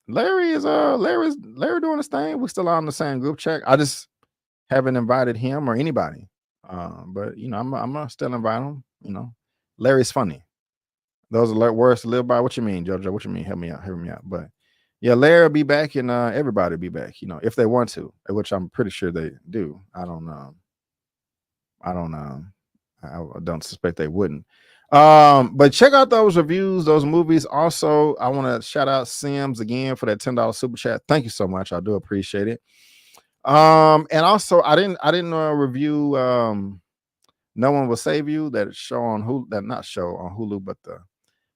Larry doing his thing. We're still on the same group chat. I just haven't invited him or anybody. But you know, I'm gonna still invite him. You know, Larry's funny. Those are words to live by. What you mean, JoJo? What you mean? Help me out. But yeah, Larry will be back and everybody will be back, you know, if they want to, which I'm pretty sure they do. I don't suspect they wouldn't. But check out those reviews, those movies. Also, I want to shout out Sims again for that $10 super chat. Thank you so much. I do appreciate it. And also I didn't review No One Will Save You, that show on Hulu, not show on Hulu, but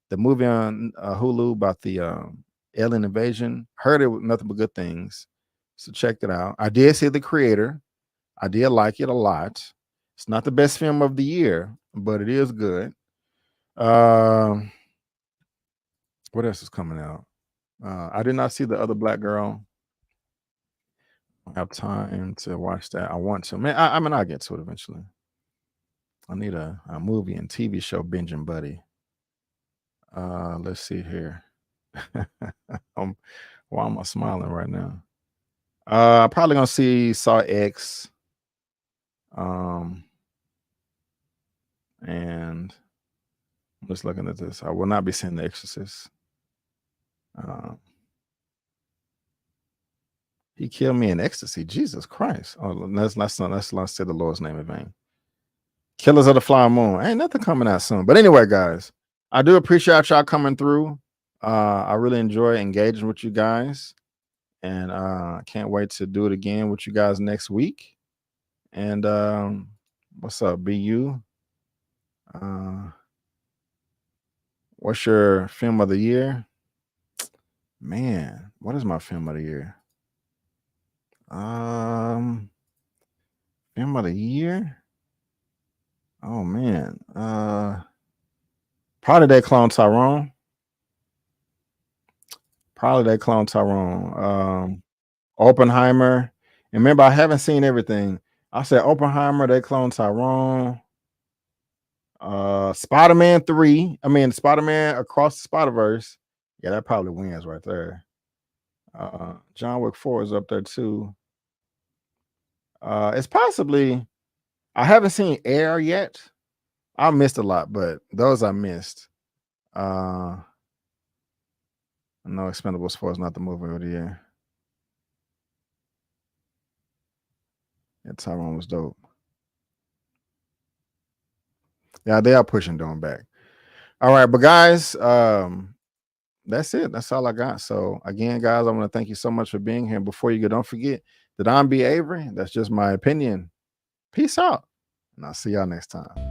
the movie on Hulu about the alien invasion. Heard it with nothing but good things. So checked it out. I did see The Creator. I did like it a lot. It's not the best film of the year, but it is good. What else is coming out? I did not see The Other Black Girl. I don't have time to watch that. I want to. Man, I mean, I'll get to it eventually. I need a movie and TV show binging buddy. Let's see here. Why am I smiling right now? Probably gonna see Saw X. And I'm just looking at this. I will not be seeing The Exorcist. He killed me in ecstasy. Jesus Christ. Oh, let's not say the Lord's name in vain. Killers of the Flower Moon. Ain't nothing coming out soon. But anyway, guys, I do appreciate y'all coming through. I really enjoy engaging with you guys. And I can't wait to do it again with you guys next week. And what's up, BU? What's your film of the year? Man, what is my film of the year? Film of the year? Oh man. Probably that Clone Tyrone. Oppenheimer. And remember, I haven't seen everything. I said Oppenheimer, They Clone Tyrone. Spider-Man 3. I mean, Spider-Man Across the Spider-Verse. Yeah, that probably wins right there. John Wick 4 is up there too. It's possibly, I haven't seen Air yet. I missed a lot, but those I missed. I know Expendables 4 is not the movie of the year. Yeah, Tyrone was dope. Yeah, they are pushing Dawn back. All right, but guys, that's it. That's all I got. So again, guys, I want to thank you so much for being here. Before you go, don't forget that I'm B. Avery. That's just my opinion. Peace out. And I'll see y'all next time.